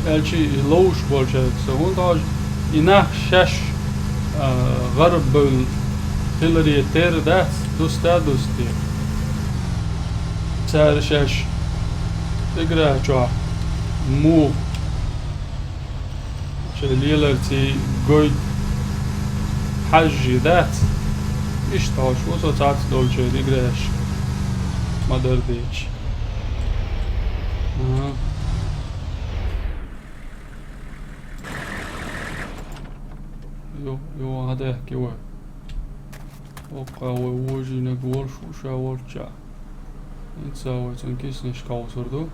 elchi لوش bolchak so hon har inach shash غرب hillary ter das دوستي صار shash تقرا شو مو شليلتي قوي حجي ذات اشتاش وصو تعت دولچه دیگرش مادر دیچ يو هذا يحكي وين وقع ووجي نقول شو شاورجا نساوي تنكيس نشكاو سردو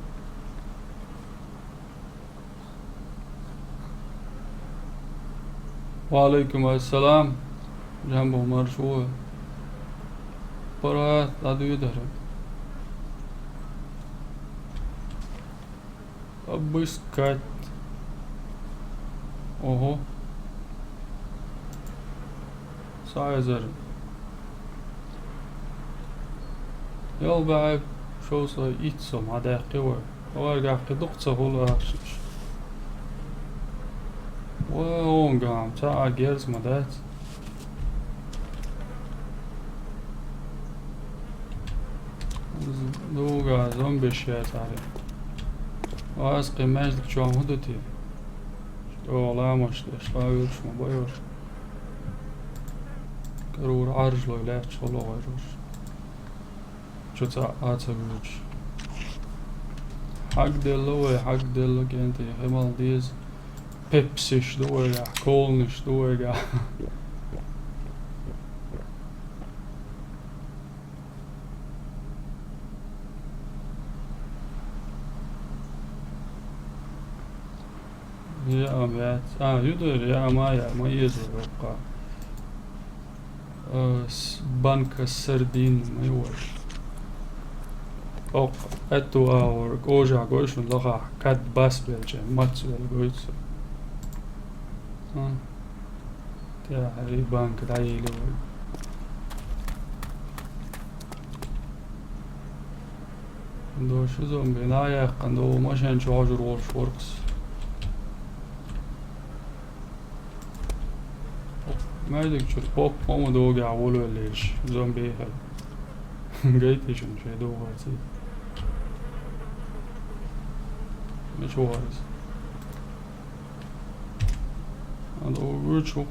وعليكم السلام جنبه مرشوه برات عدو يدهرب أبوس كات اوهو سايزر يل بعب شو صار يتسم عدا قوة وارجع قدقته هو أخشش وهون قام تاع جيرز مدات دوغا زومبي شيات عليه واسقي ماجدك شو عمودتي شو لا مش لا يرش ما بيرش كرور عرجلو لا شو لا غيرش شو تاع اتبرج حق دلو كنتي همال ديز Pepsi شدوغا كولن شدوغا يا أمات يدر يا ما يزر وقع بانك السردين ما يوش وقع اتو اور gožā gošana lagā kad basbēļķē mats vēl goicu tā arī banka daīli vai došu zombi nājāq do mašēn čāžu rolš works ما يدك شو بوب ماما دوغا عولو ليش زومبي هاي قايتي شن شي دوغا تي مش وارز هذا هو شو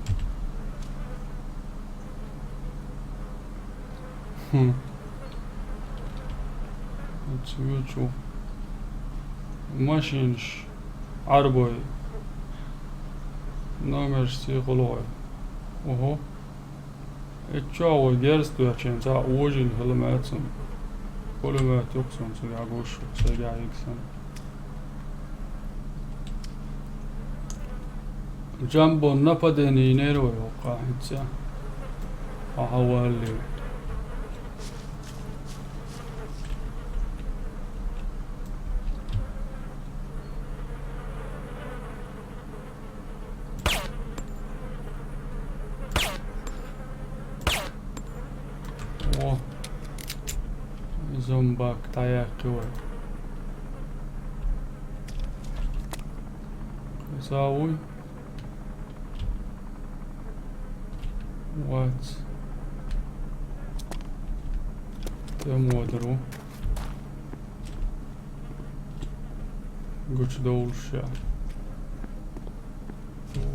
شو ماشينش عربوي نامرسي خلوي Oho. Etçao gerstu açın ta ojin hılmatsın. Kolumat yoksun ya goş segayiksan. Jambo napadeni nero yoqa hitsa. Ahawali. Zombak tayaqwa يساوي what تمودرو قلت دول شا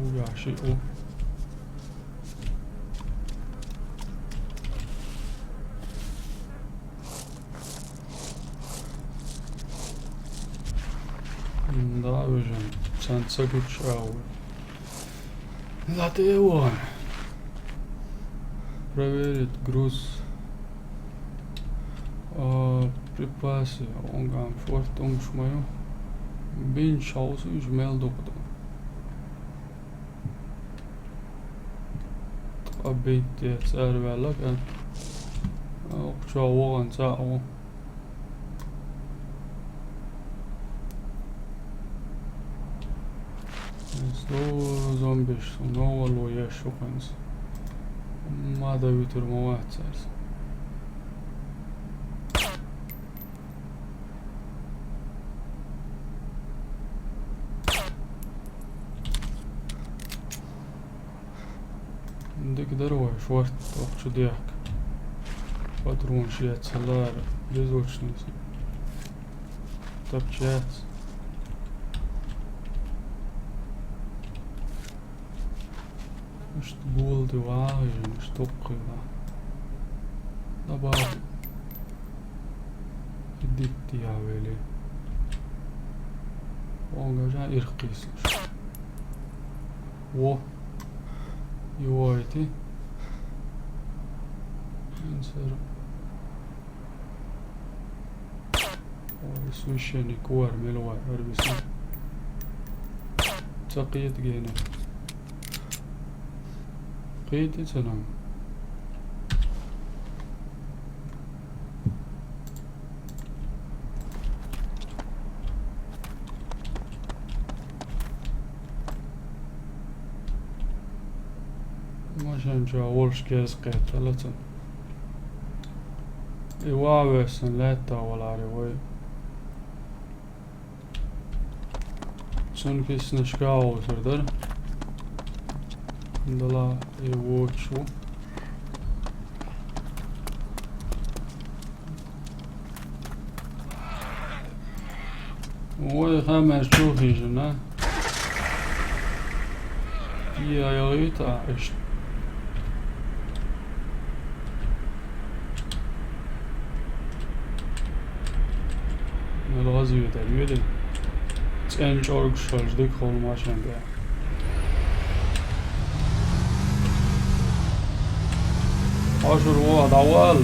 وياشي او Da vision, senza good show. That one. Проверить груз. Припасы. Онгам шорт умшмаю. Бин шаусу жмел доктор. Abbitti serverleken. Okçavuğun sağ. So zombies, no one yaşokans. Mada bitirme vahtsars. Dik darova švart okçu diyak. Patron šeit salāra bezvočnīs. Tapčēts. Št buldi vāži, štokila. Dabādi. Dikti jāvēlī. Ongažā irqīsuši. Wo. Юойти. Инсер. Ой, священник уармил арбисан. Тaqiyat gene. Qiydi sanam. عشان جاولش كيس قيتلتن إيوابسن لاتا ولا ريوي سن كيس نشكاو سردر دلا إيووتشو وي خامس شوخي جنا يا يغيتا عشت الغزو تلويل تنجورك شجدك خول ماشين ده عشر واحد أول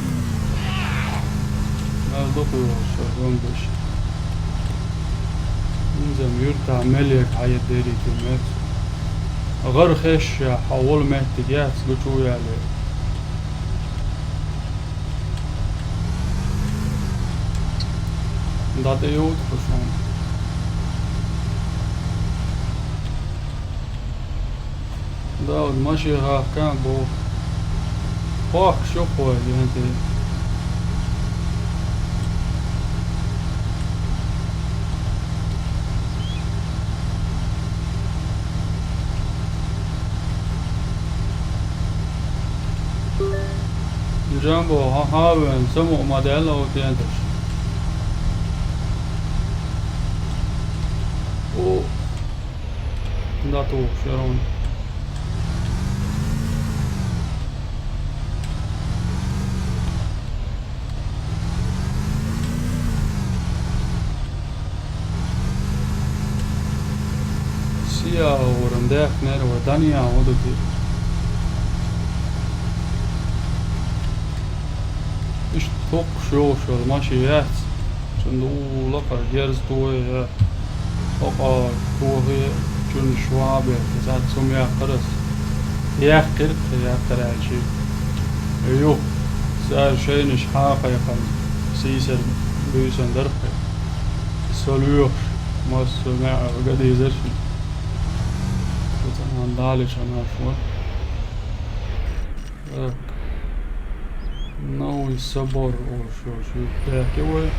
نازدقوا شجون بش نزم يرتع مليك حياة ديري كلمات غير خش حول محتاجات بتوي عليه Dat är utifrån. ده ماشي كان بو باك شوفوا يعني جنبه هاون سمو موديل او تيندش او da tu Sharon Sia ورمداك نار ودانيا ودتي إيش توق شو الماشيات شنو لقى جرز توي لقى توي شن شوابه تزاد سميا قرص يا قرق يا قراشي أيوه صار شيء نشحاقة يقن سيسر بيسن درقة سوليوش ما سمع قد يزرشن تتعان دالش أنا شوي نوي صبر شو تحكي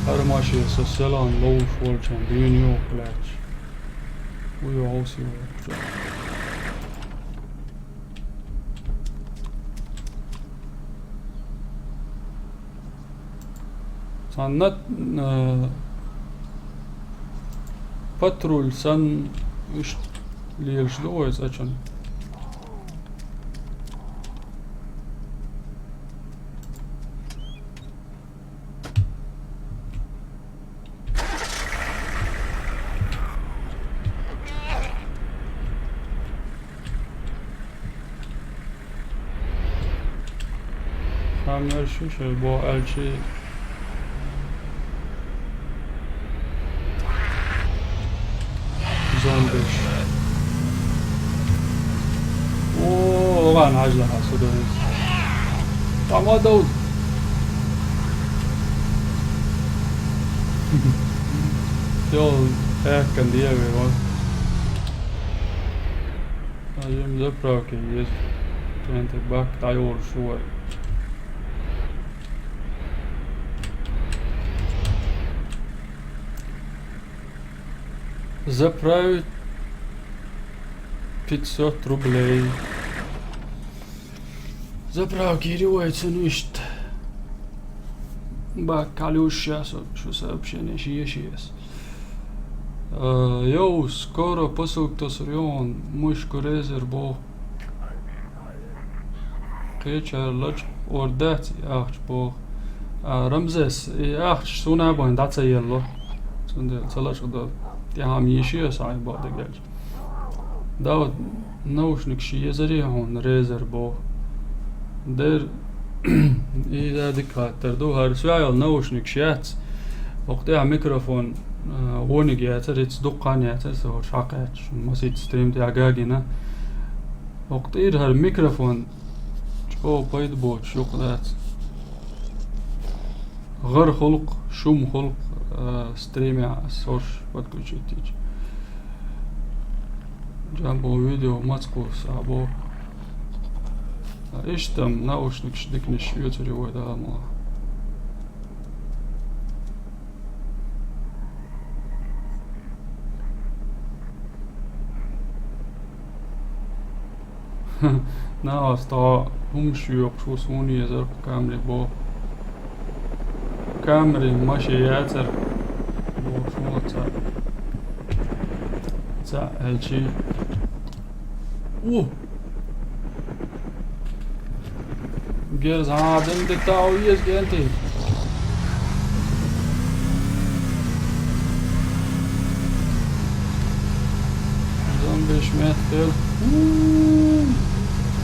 هر ماشي سلسلان لوش والشان دينيو كلاش ويعوسي ويحجر صنت باترول سن إيش ليلشدوز أجن عمر شو با الچی زنبش اوه غان عجله حسوده طعما داود يول هيك كان ديابي وان هاجم زبراكي يس كانت باك تعيور شوي زبراوي 500 рублей زبراكي رواية نوشت باك عليوش сейчас شو сообщение شيء Jau skoro pasūktas rajon mušku rezervo. Qeechar laj ordati bo. Ramzes suna boin datsa yello. Sunde salash da ham yeşiyor say bada gelç. Da naушник şiyezeri hon rezervo. Der إذا دكاتر دو هرسوعي naушник شيات. وقتها ميكروفون غوني ياتر دقان ياتر سو شاقات مسيت ستريم تاع غاغينا وقتير هالميكروفون شو بايد بوت شو قدات غير خلق شوم خلق ستريم سورش بدكو تيج جنبو فيديو ماتقو صعبو اشتم наушник شدكنش يوتري ودا ما ناس تا هم شيوخ شو سوني يزرق كامري بو كامري ماشي ياتر بو شو تا هالشي اوه جيرز هادن دتاو يس جنتي زومبي شميتل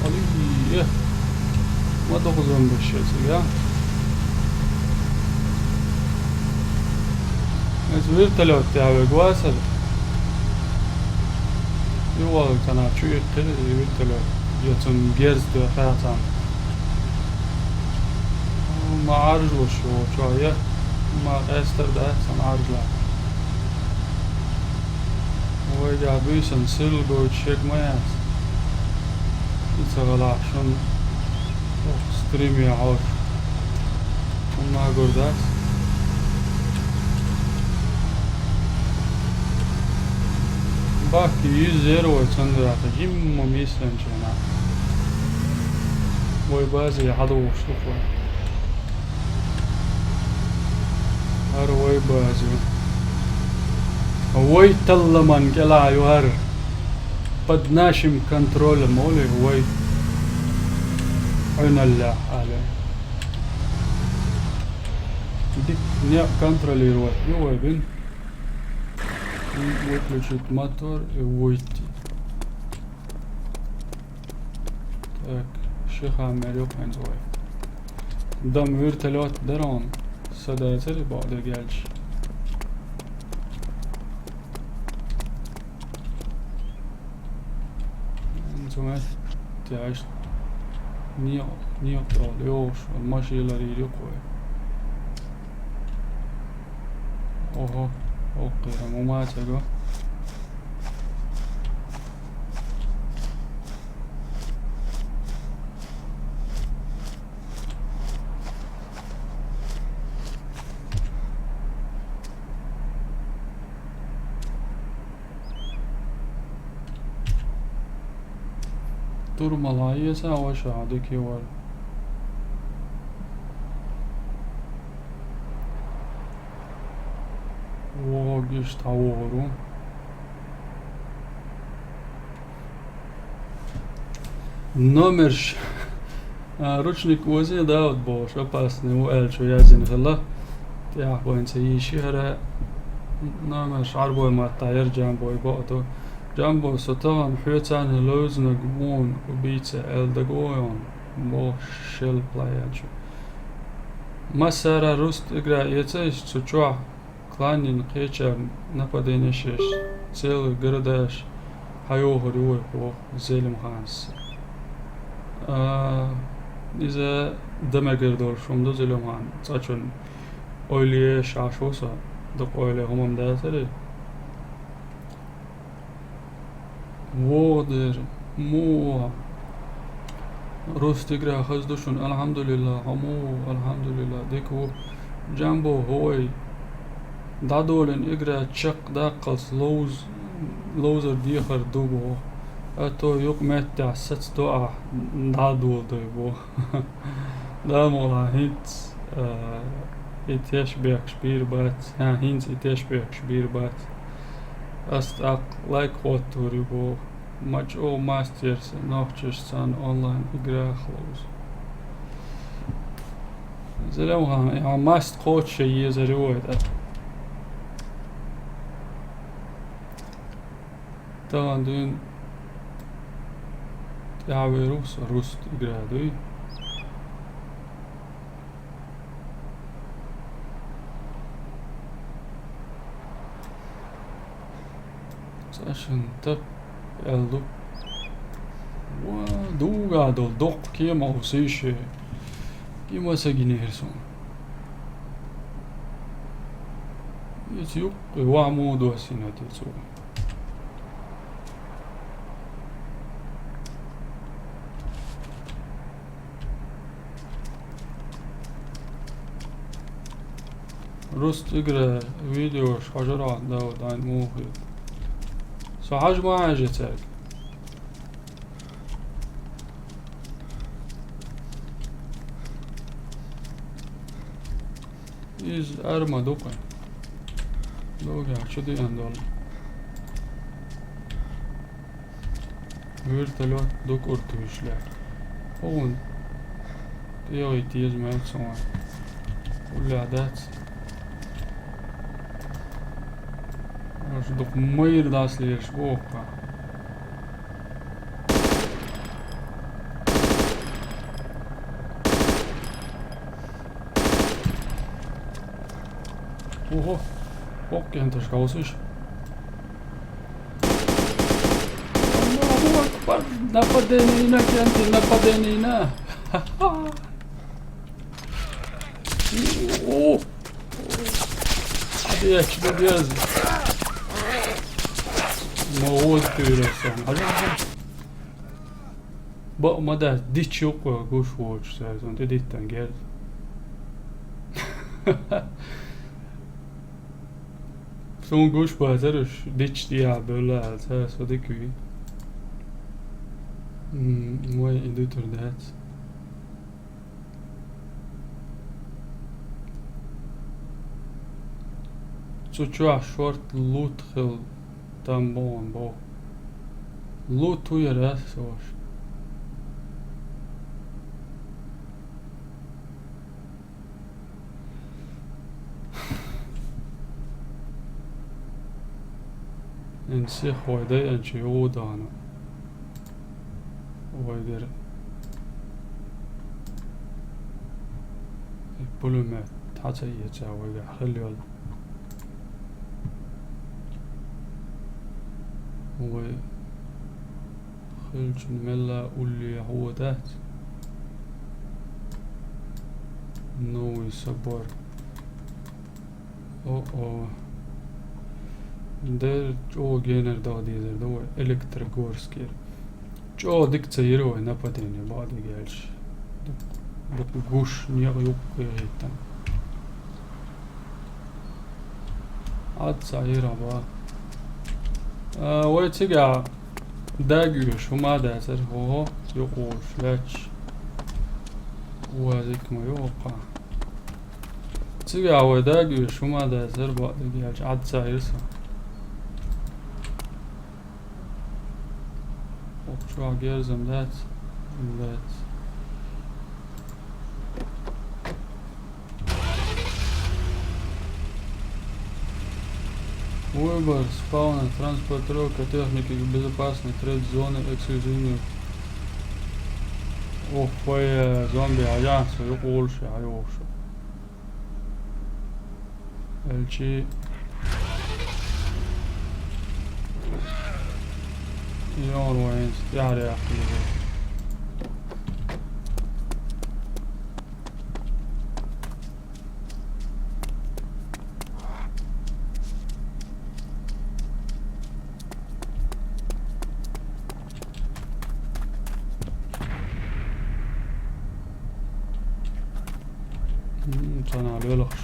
علي ما تاخذون بالشيء يا ازوير تلو تاعي قواسل يوال كان شو يقتل يوير تلو جاتن جيرز دو خاطان ما عارج وشو شوية ما استر ده سن عارج لا ويجا بيسن سلقو تشيك ماياس يتغلع شن ستريم يعوش وما قردات باكي يزيرو ويتندر عطا ميسن جنا ويبازي حدو وشلفو هروي بازي هوي تلمن كلا يوهر بدناشم كنترول مولي هوي عين الله عليه ديك نيا كنترول يروح يوهي بين выключить мотор и выйти. Так, شيخ عمليو بنزوي دم ويرتلات درام صداتري بعد gelش انتم تعيش نيو طاليوش الماشي اللي يقوي اوه اوكي مو ما تقول durmalayı sen o aşağıdaki var. O gdzieś taworu. Номер ручник возьми, да, вот бош, опасный, у Эльчу язин хла. Я боинся يشهر номер شعربوي ما طاير جنبوي بقطو جنبو ستان حيتان لوزن قمون وبيتس الدقويون بو شل بلاياتشو Masara Rust igra jeceś cučua klanin qecha napadenišiš cel gradaš hayo horiwe po zelim hans. İze demeger dol şumda zelim han. Saçın oyliye şaşosa dok öyle humam dağıtırı. Voder muha Rust igra hazduşun elhamdülillah hamu elhamdülillah deku jambo hoy dadolin igra çak daqas lozer diyar dubo ato yok mette sats doa dadoldu bu da mola hit iteshbek spirbat ha hint iteshbek spirbat astak like what to bu Much o masters nachtjes online igrachloos. Zelem ja mast coach je zeroed. Dan doen ja weer rust igradu. Session tap eldu. Duga dol dok kema usishe. Kima saginerson. Yok wa modu asinati so. Rust igra video şajarat da muhit. صحاج ما عجتك إز أرما دوقا شو دي أندول هورتلوت دوك أرتوش لك هون تيغي تيز مالك سوا ولا عدات دوك مير داس ليش بوقا Oho, okej, inte ska oss. Allahu Akbar, napadenina kenti, napadenina. Oh, hadi açtı biraz. Moğol diyorsun. Bakma da diç yok ya, kuş watch sen de ditten gel. Son kuş bazarış diç diye böyle alsa sadık gibi. Vay editor that. Çuçua short loot hill tam bo. Loot tu yara soş. انسي خويدي انشي ودانا ويدير البولومات حتى يتساوي خلي يلا هو خلج الملا واللي هو ذات نو يصبر او Der çoğu gener daha değildir de o elektrik gorskir. Çoğu dik çayır o ne padeni bağdı gelş. Bu guş niye yok yetten. Ad çayır ama. O çıga dagü şu madde ser ho yok o şleç. O azik mi yok. Çıga o dagü şu madde ser bağdı gelş ad çayırsa. Try gives them that and that. Выбор спауна, транспортировка техники в безопасной трейд-зоны эксклюзивных. Ох, зомби альянса, yok oluşu, hayır oluşu. Elçi يور وين استعار يا أخي صنع الولخش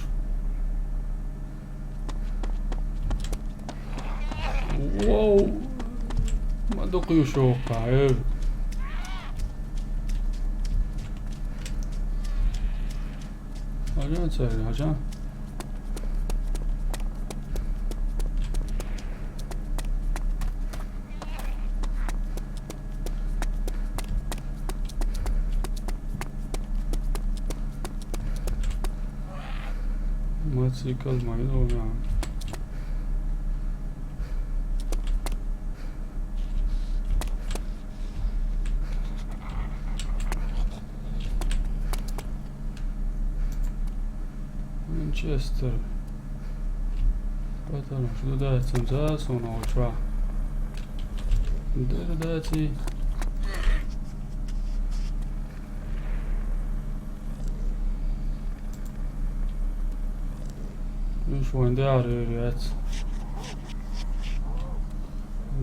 واو ما دقي شوقة عيب عجان سهل عجان موتوسيكل معينة يعني مانشستر بطل شو دات سمزاس ونوشوا ندير داتي مش وين داري ريات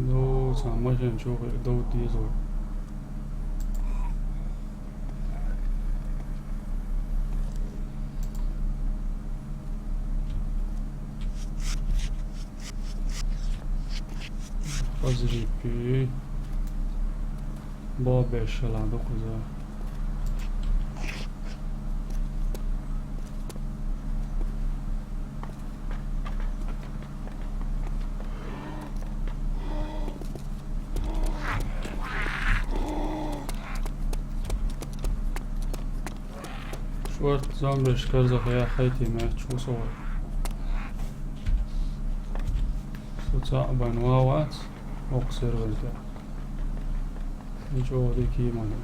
دو سامجن نشوف دو ديزو فازري بي بابا شلا دو كذا شورت زامبرش كرزة يا خيتي ما شو صور صعب انواعات اقصر ولده نجو ذيكي مانا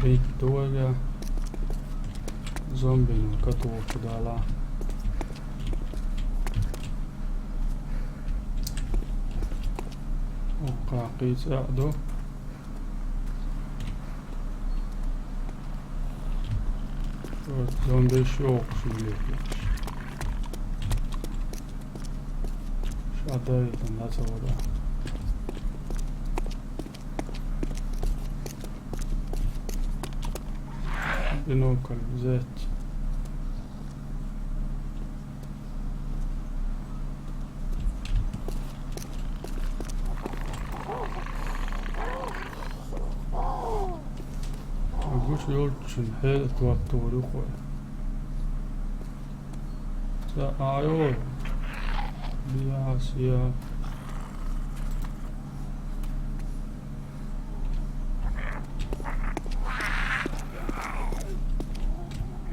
بيت دوغا زومبي نكتو كدالا وقاقي ساعدو زومبي شوق شوية شادي تنسى ودا بنوكل زيت أقولش يولتشن حيل توتوري خوي سأعيول بياسيا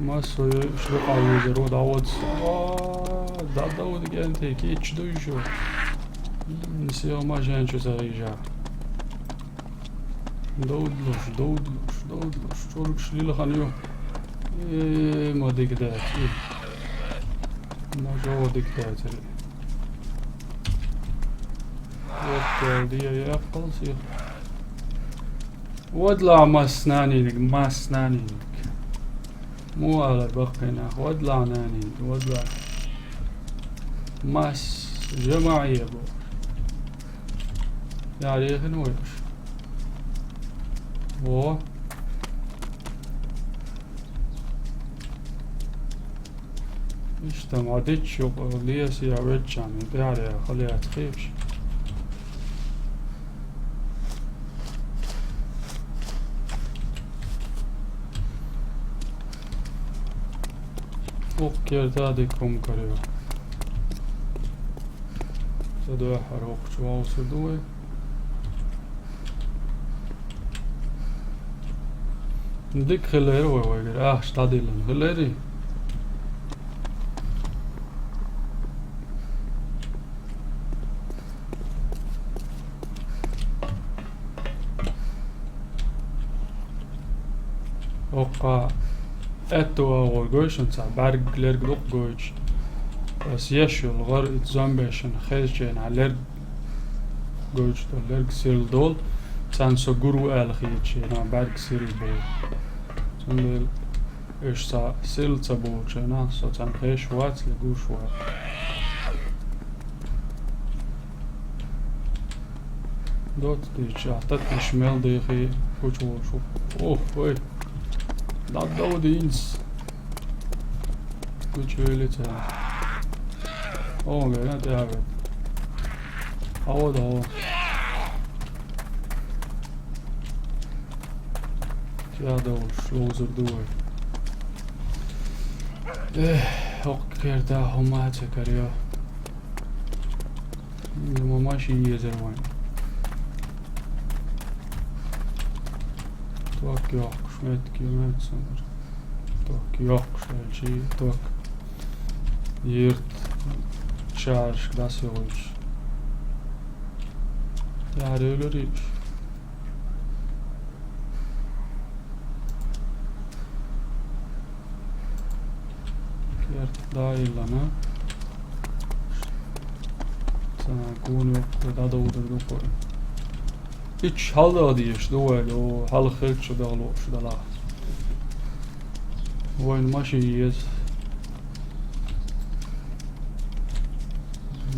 ما سوي شو قاوي درو داود داود جانتي كي تشدو شو نسيو ما جان شو سريجا دودلوش شورك شليل خانيو ما ديك دات ما جو ديك دات وقت دي يا قلصي ودلع ما اسناني مو على بقينا ودلع ناني ودلع ماس جماعية بو يعني خنوش و ما عدتش شغلية سيارتش يعني داري خليها تخيبش وكير تاديكم كريو سدوه حروق شواو سدوه نديك خليري ويقول شتاديلن خليري Oqa ettua or goishan sa berg lerg dok goich. Bas yeshul gar it zambeshan khezjen alerg goich to lerg sil dol. San so guru el khich na berg sil bol. Sandel ish sa sil sa bol na so san khesh wat le gush wat. Dort die chat ich melde ich gut so. Oh, wait. Dat dood eens. Goed jullie te. Oh, nee, dat hebben we. Hou dat. Ja, dat slozer door. Ook keer daar hoe maat ze kan ja. Je mama zie er man. Toch ja. Met kilometer zonder. Toch jokseltje, toch hier charge das hoje. Ja, rullerig. Kert daha ilana. Sana konu da doğru koy. Hiç halda diyeş doğru o halkı şu da lo şu da la. Oyun maçı yiyiz.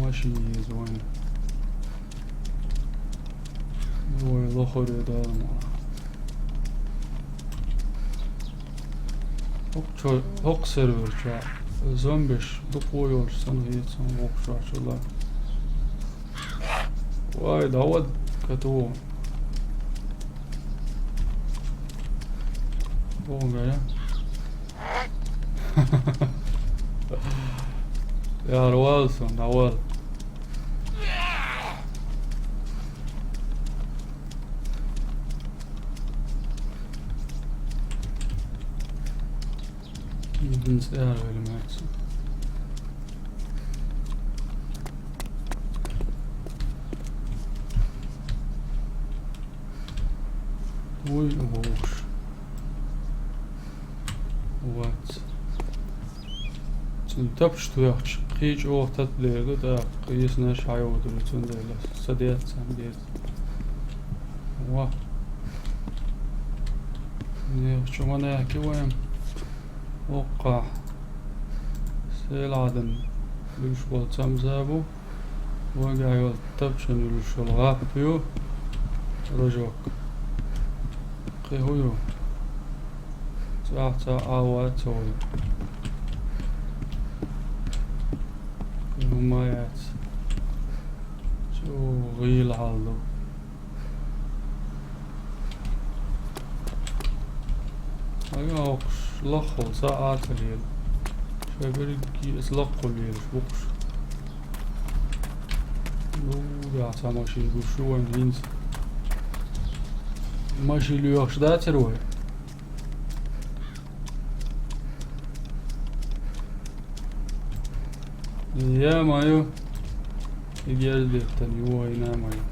Maçı yiyiz oyun. Oyun loxoru da ama. Hok server ça. Zombiş bu koyuyor sana hiç sana hok şartlar. Vay davat katı. Bon ya. Ya Rawalson, Rawal. İlginç değer bölümü etsin. Oy, boş. What? Tap что я хич охтат лего да ясно шай удурцун дела садет сам дет. Ва. Не чума не киваем. Оqa. Seladın lüş bolsam zabu. Vaga yol tapşan lüş ol yapıyor. Rojok. Qihuyo. Tahta avat ol. Humayat. Şu gıyıl aldı. Aga oqş laqol saat liyel. Şöyle ki islaqol liyel şuqş. Nu ya samaşı bu şu oyun. Maşı liyor şda teroy. يا مايو يجي تاني هو هنا مايو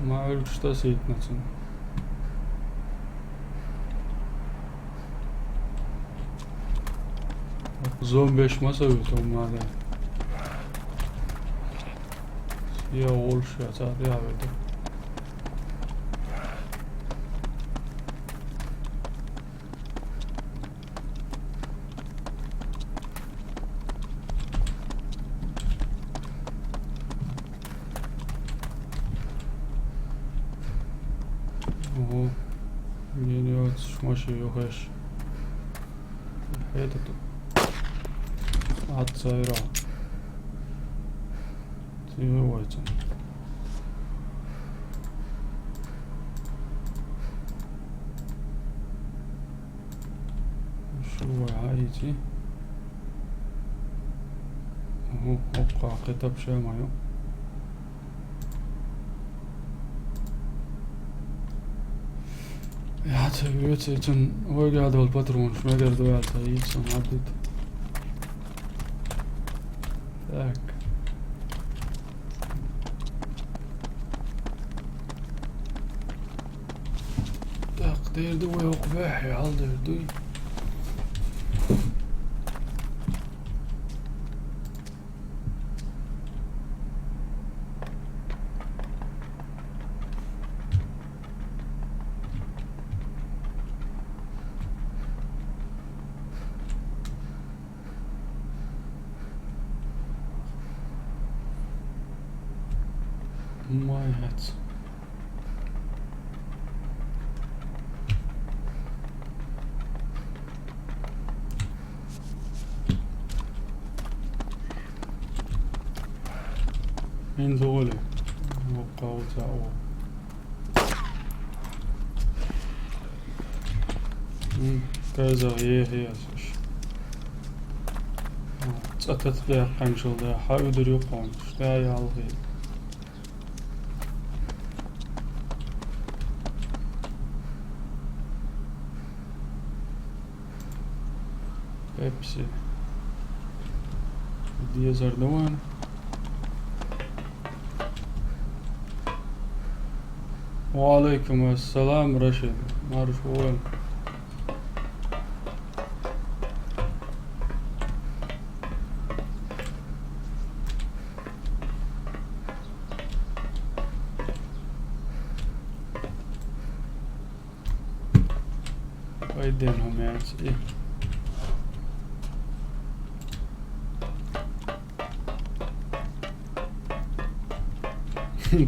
ما أعرف что сидит на цене зомбиш масавит он мада я ольше отсад я веду Ого, гениот, шмаши ёхеш. Это тут. Атцайра. Ты выводится. Шо عايزي. Ого, опа, كتاب شامعيو. Ja, het is een orgadol patroon, smeger door het iets aan het. Tak. Derdi o yok be ya derdi. My hat. Min dålig. Hoppa och ta av. كذا هي أسش. أتتبع قنشل ده حاول يقوم شتاي على الغيب. بيبسي. دي زردوان. وعليكم السلام رشيد معرفون. ويدينهم يعني ايه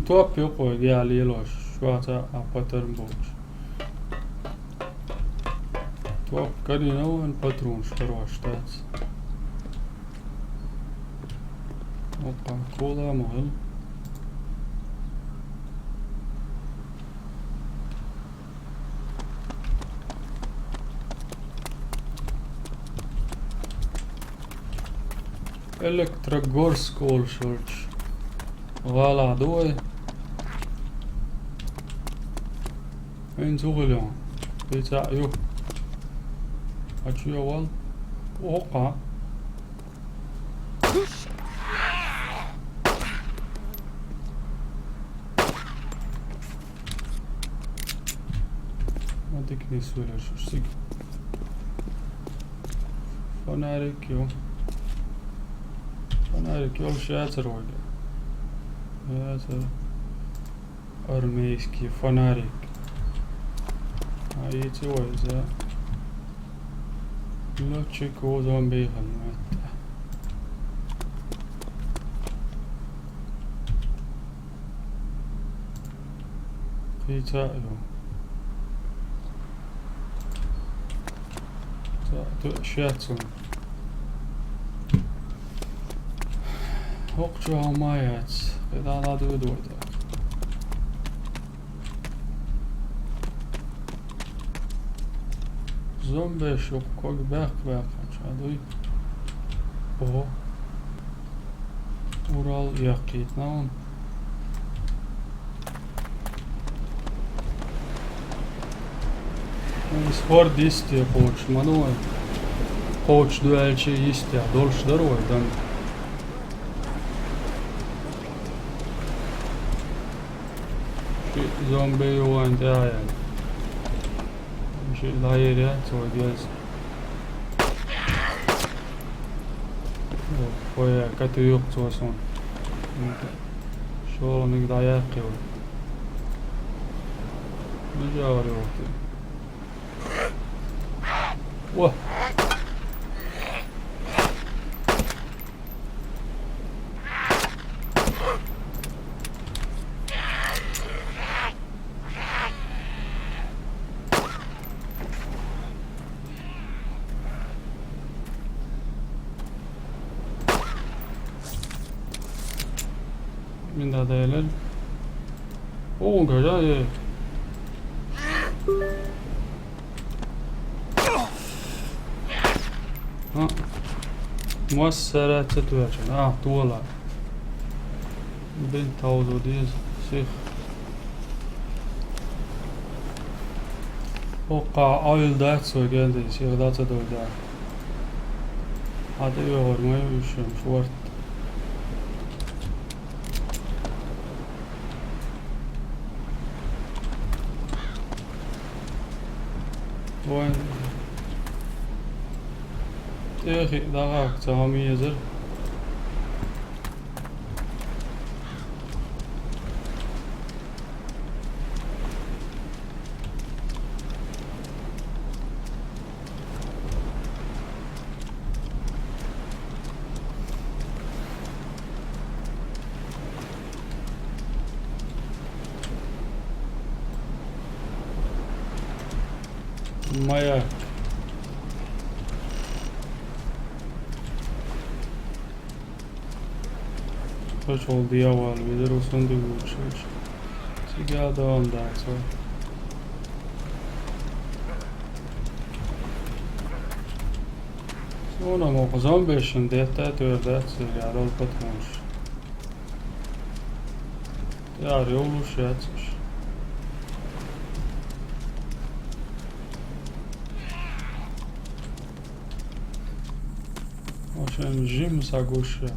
توب يقوي قال يلوش شواتا أبطرن بوش توب كان ينون باترون شرواشتات وقع كولا مهل Elektrogorskol šurč. Voilà, doe. Een zogelang. Dit is joh. Had je al? Opa. Wat ik niet zo ziek. Fanarik joh. Fanarik joh, шатер вроде. Это армейский фонарик. А эти ой за летчик о зомби это. Питаю. Так, шатер. Okçu almayat. Daha duydu orada. Zombi şok koy bak çadoy. O. Ural yakit naun. Sport istiyor koç manuel. Koç duelçi istiyor. Dolşlar oradan. Zombie one die. Shit liar ya, so I guess. Foi katı yok son. Şu onu dayak yiyor. Ne çağırıyor? Wah. Min daha değerler. Oo güzel. Ha. مؤثرات تتواجد طولها بين توضيح سيخ وقع oil that so geldi سيخ that da hadi yormaya üşüyorum şort وين يا أخي دقاق تهامي يزر مايا Hoş oldu ya var bir de Rus'un da uçuş. Sigara devam derse. Sonra mı 15'inde hatta 4'e sigara alıp atmış. Yar yolmuş yatmış. Ocean Jim Sagusha.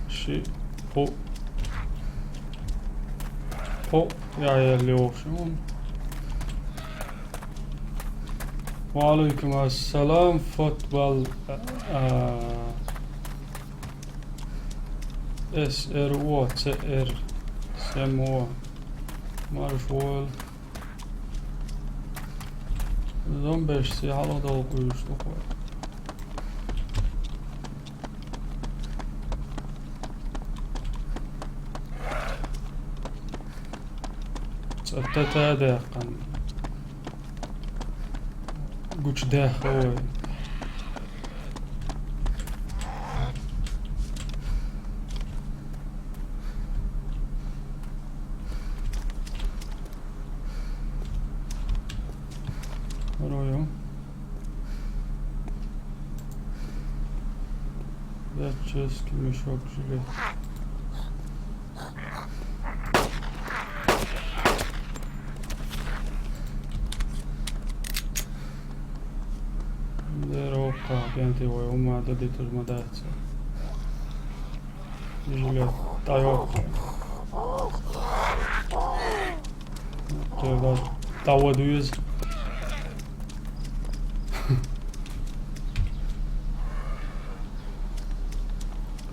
شيء فوق يا اللي شلون وعليكم السلام فوتبول اس ار او ت ار سمو marşol zombeşsi halada okuyuştuk var. تتداقن قوش داخل رويو That's müşok jüle Gente, o uma da dentro de uma dessa. Julia, tá ó. Tá o duas.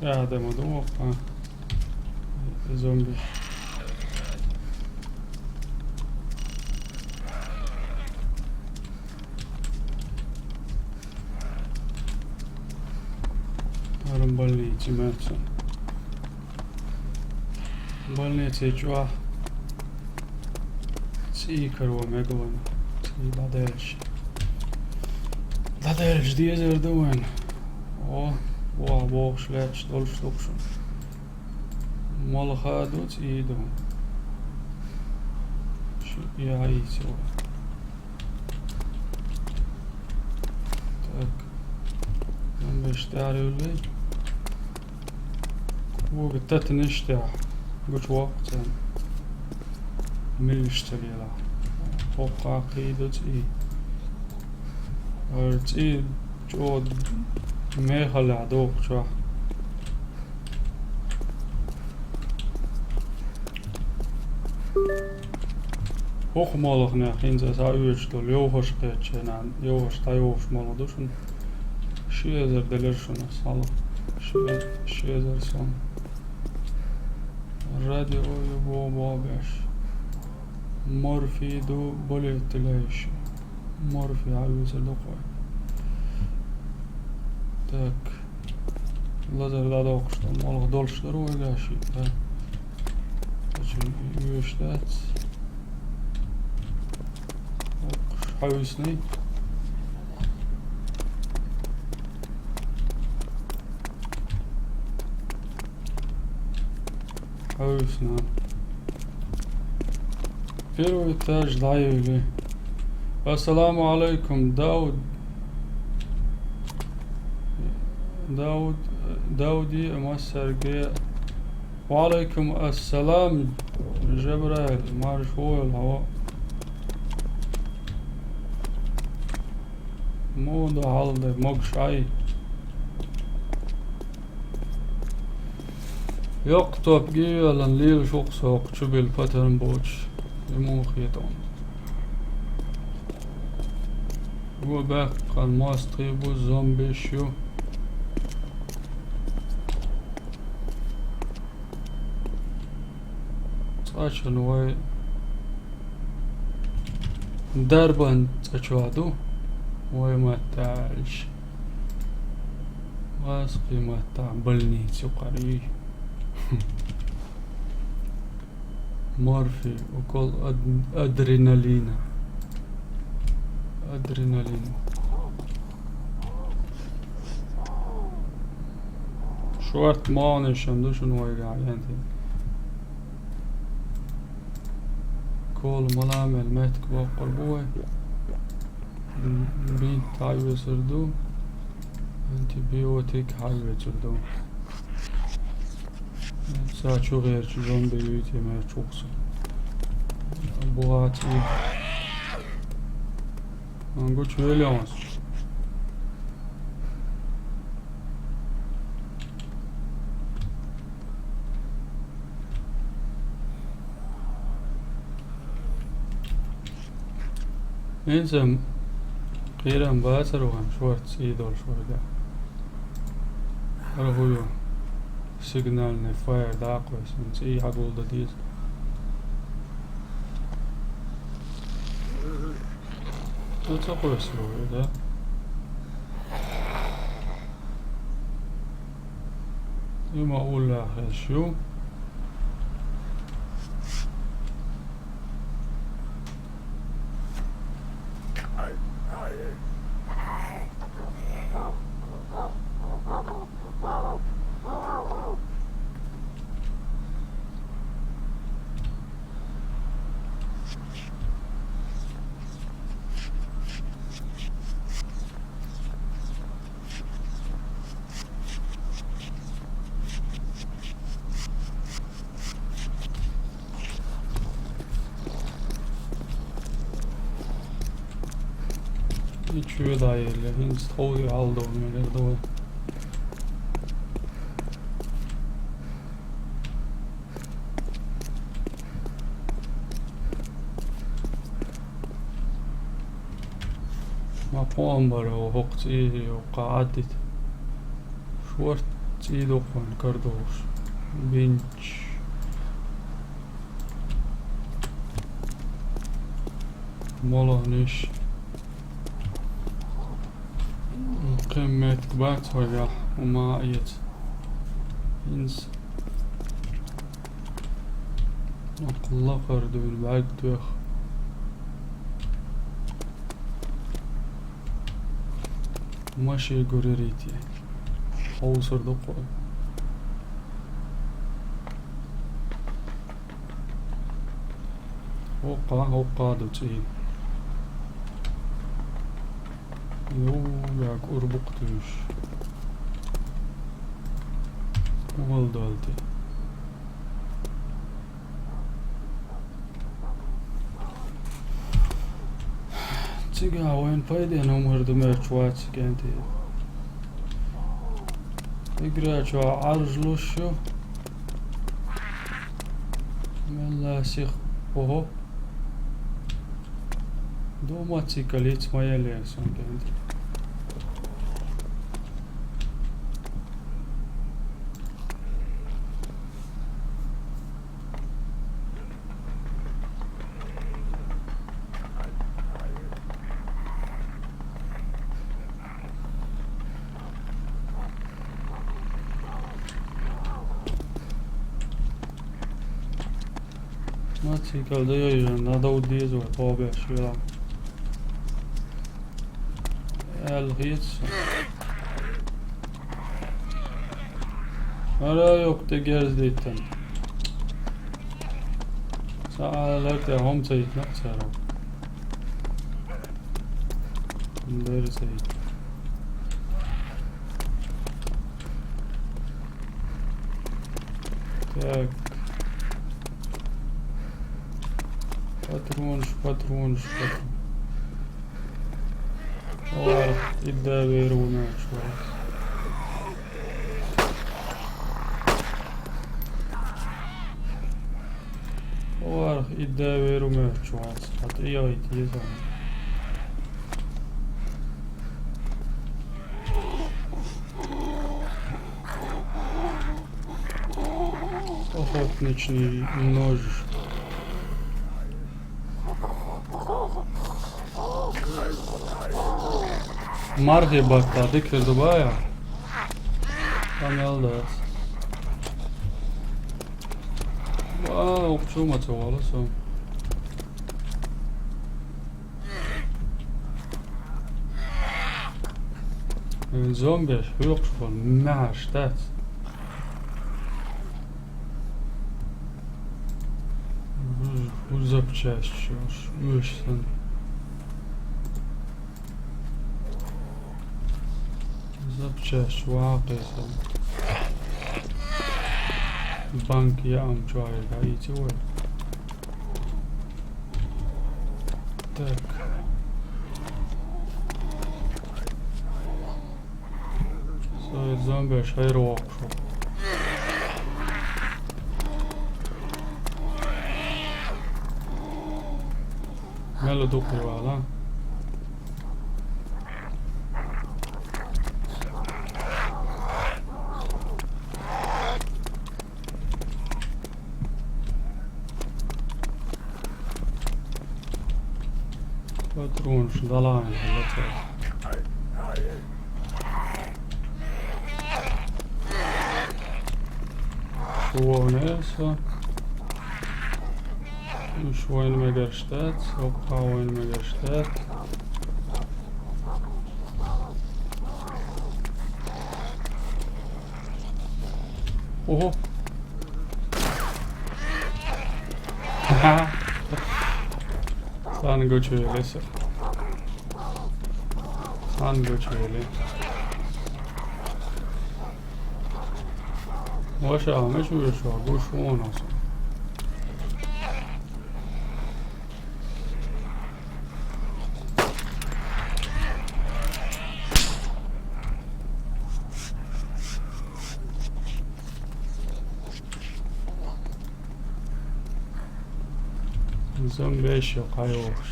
Ja, da mudou. Zombie. Больницы мерца. Больницы чуа. Сикару мегалон. Ладельш. Ладельш дизер doen. Wow, slecht dolstoksen. Malga doet ie doen. Ja, iets hoor. Tak. Dan bestaan jullie. وقتت نشتع قلت وقت ملشتري لا فوق عقيدة اي ارتي جود ميخل عدوق شو hoch malig naar in ze zou u het jogas ketje na jogas ta jogas malig dus een shezer delirshon sal shezer son radio يبو بابش مورفي دو بوليتلاش مورفي عاوز اللقاء так لازر دا оқыштан мал долштар ойлаши да очень юштат حوسني حوسنا первый этаж дайвли ассаламу алейкум داودي مسرقي وعليكم السلام جبرائيل مرشوي الهواء موضة هالده مقشعي يقطب جيلا ليل شوق سوق شبل باترن بوش يموخ يتون وباق الماستريبو زومبي شو عشان واي دربان تشوادو واي ما تعيش واسقي ما تعبلني سقري مورفي وكل ادرينالين شوات ماني شندو شنو واي قاعد كل ملامل ماتك بوق البوي بين تعيو سردو انتبيوتيك حلوة سردو ساعة غير زومبي يوتي ما تشوكسو بوغاتي نقول شو اليوم انسم قيرا باسر وهم شورت سيدول شوردا هو سيجنال نفاير داقوس من سي عقول دديز تتقوس شوردا يما اقول له شو Hiç dairle hints oluyor aldı onu öyle doğru. ما بومبر ووقت إيه وقعدت شورت إيدو قن كردوش بنش مولانش قمة كبات ويا وما أيت إنس نقل قردو البعد دوخ ماشي قريريتي أو صردق وقع دوتي يو ياك أربقتوش والدالتي تيجا وين فايدة أنا مهرد مرشوات كانتي يقرأ شو عرجلو شو ملا سيخ وهو دو ما تيكاليت ما يلي سون كانتي ما تيكال ده يجن هذا وديز وطابع شيرا الغيث ألا yok تجارز ديتن سألت هم سيد نفسه دير سيد تاك باترونش والله إدا بيرونا شوي idea mörkjuats att jag inte är sån. Охотничий нож. Marhaba dik Dubaya. Aneldas. Wow, çok maçı var så. Zombies högt från Märstadt. Запчасть Мышсон. Запчасть واقعا. Bank ya amcayı da iti var. Tak. So zombie şehir okşu. Melo dokuyor lan. Patron dalan helvete. Швонеса. Schwein Megastadt, Hauptbauern Megastadt. Oho. Haha. Sen göçüyle. Sen göçüyle. Vaşa mı şu bu şvonas. Zombie еще хорош.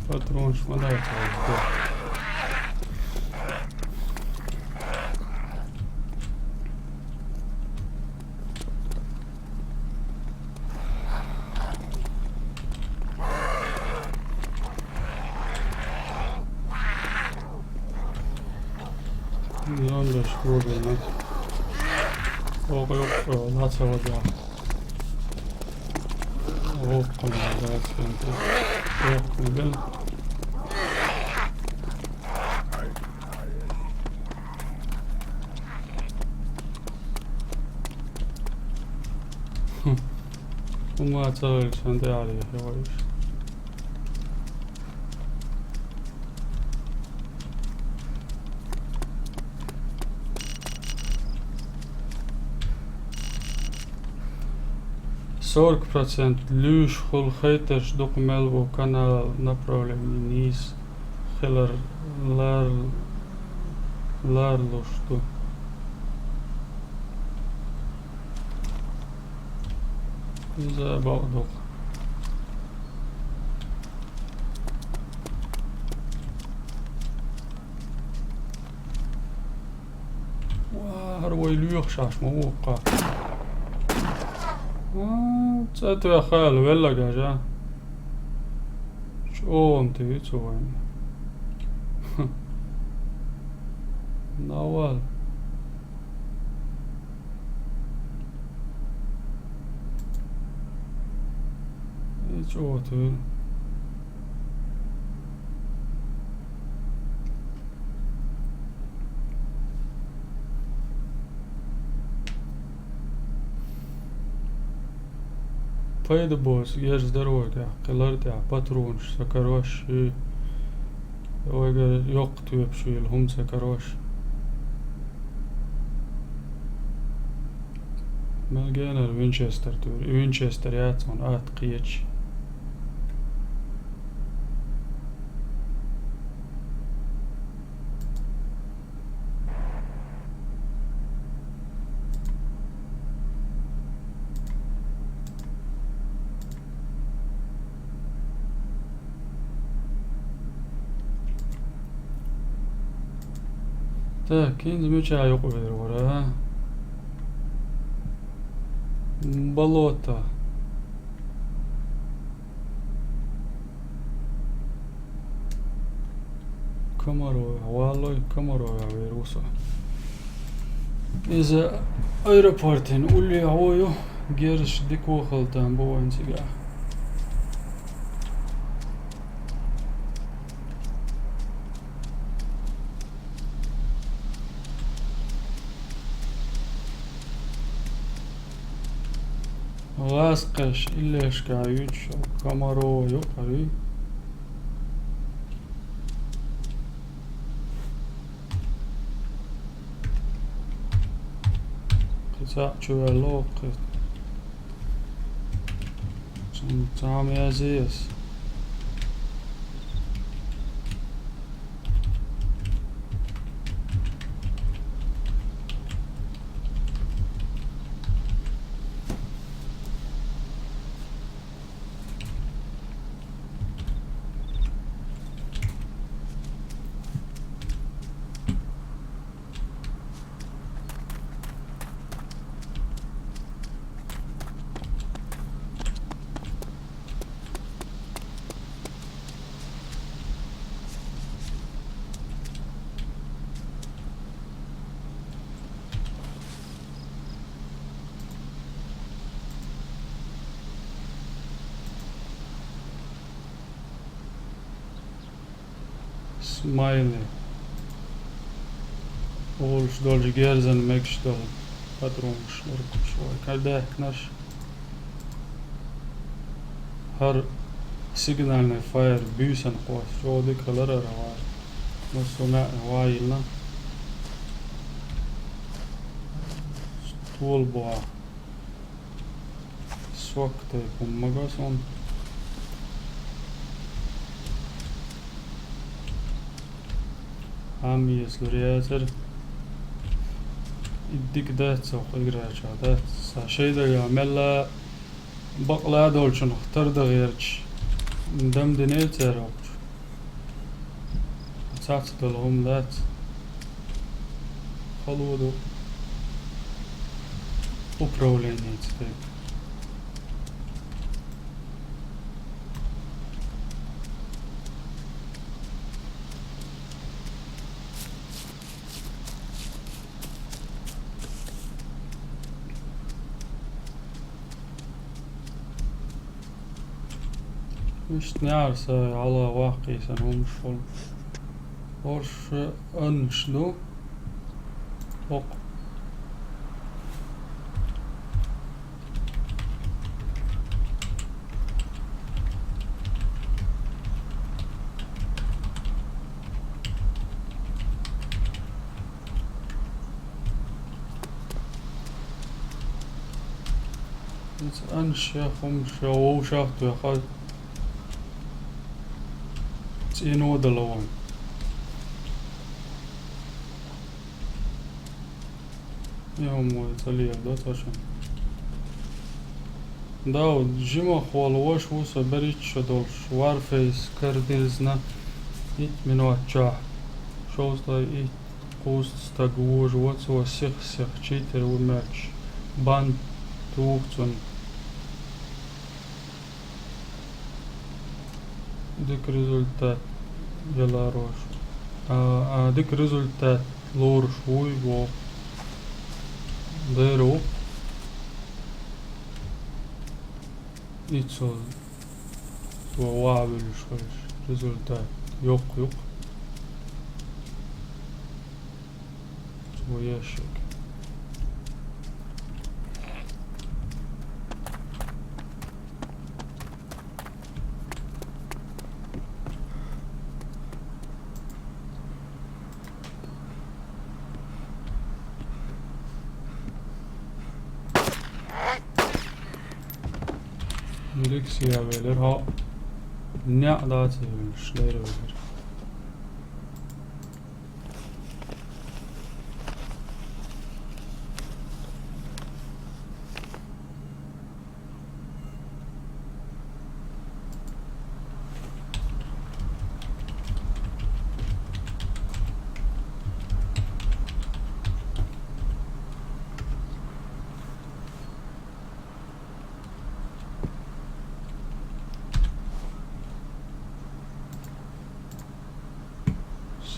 Патрон шмадай твой. Zonda şurada. Yok yok, nasıl olacak? Yok, kanalizasyon. Yok, güzel. Uma çalışan değerli yavaş. Сорок процент люш хулхейтеш докумелву канал направление низ хелер ларлушту. Забавдок. هروي ليوخ شاش موقع تسأتو يا خال ولا جاجا شو انتي تسوين نوال شو تو Пойду босс, я же здоровый, кылар да, патрон, сакарош, ойга yok tüyüpşüyül, hum sakaroş. Melgener Winchester tüyür, Winchester yatsan at kıyıç. Так, endi buncha yo'q beraver. Болото. Komarovo, vallahi Komarovo verusa. إذا aeroportin ulli havoyu gerish dikoxaltan bo'yinsiga. Lasqash illashka yuch Komarovo yuqari. Çuvalok. Tam yazıyız. Smiley. Olš dolje gerzen mekštel. Patrumš nurkuš vai kadehknaš. Har signalne fire büsen qoas. Şodi kalara var. Nasuna vailla. Stolboa. Svakte kummagas on. عم يسلورياتر يديك دات سوق يقراش دات شي دا يعمل بقلا دولشن اختار دا غيرش دم دنيل تيروش ساعت دلهم دات خلودو управление теперь. مش نعرف على واقعي سنهم شغل ورش أنشدو وق أنشا خمشا وشافتو يخد تينو دلوان يوم ويتالي يبدأ داود جيما خوالواش وسا بريتش دولش وارفيس كارديزنا إيت منوات جاح شوزدا إيت قوست ستاقوج واتسوا سيخ چيتر وماتش بان توقتن ديك результат Беларусь. Дик результат лор швуй во деру. Ицо вавил швуй результат yok. Свой ящик. Direksiya verir ha ne daha sevilmişler verir.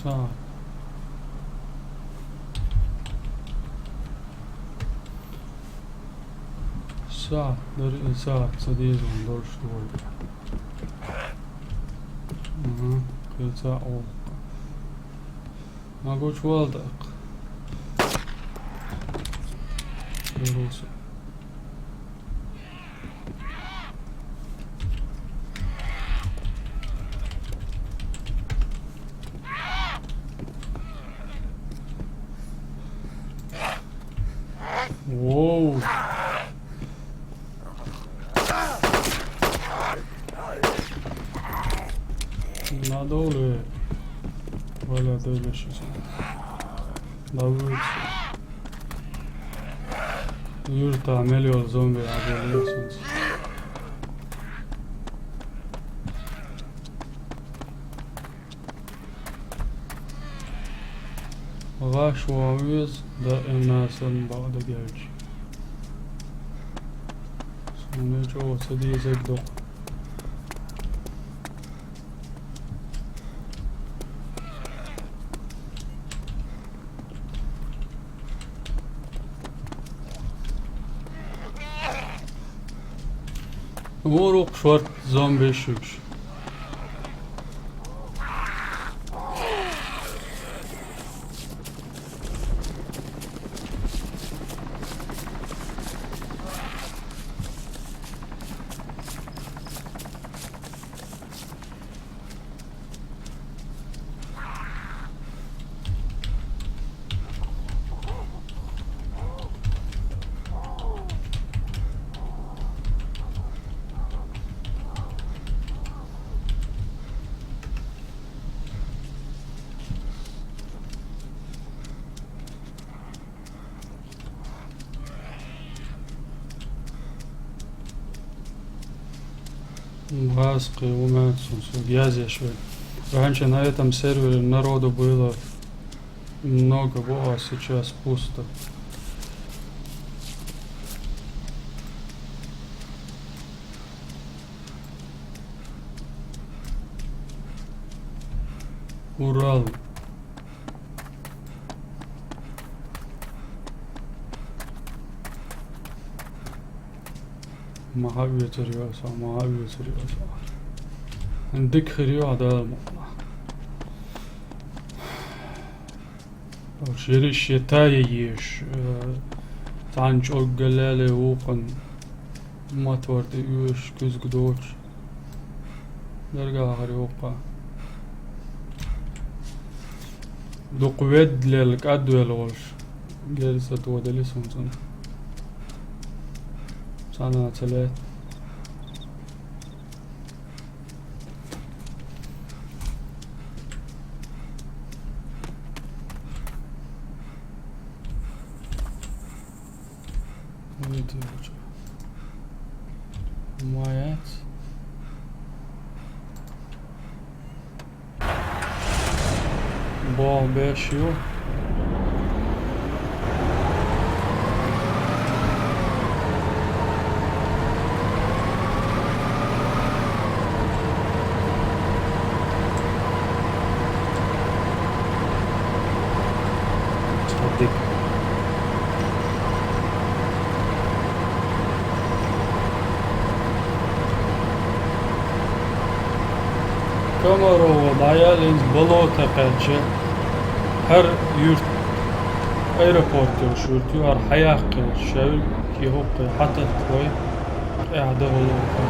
ساعة. ساعة صديق ندور شوي. كل ساعة ما قلت والدك روسي. واو لا دولة ولا دولة شو اسمه داوود يرتع مليون زومبي عبالي غاش وعويز دائم ناسا بعد جاج سونيجو سدي زيك دوق وروق شورت زومبي شوش Васки, умеется, грязи швы. Раньше на этом сервере народу было много, а сейчас пусто. Урал. Mahavi seriyorsa, mahavi seriyorsa. Dik khiriyor adam. Şeriş yetayiş. Tanç o gelale uqan. Matvardı üş küzgüdoç. Derga ahri uqa. Duqved lelk adwel olş. Gerisi tuwadeli sunsun. Sana ثلاث حمايات بال باشيو Камеру вضعيالين بلوطة قادشة هر يورت ايروبورت يوشورتيو هر حياق شاول كي هوق حتى توي قاعدة بلوطة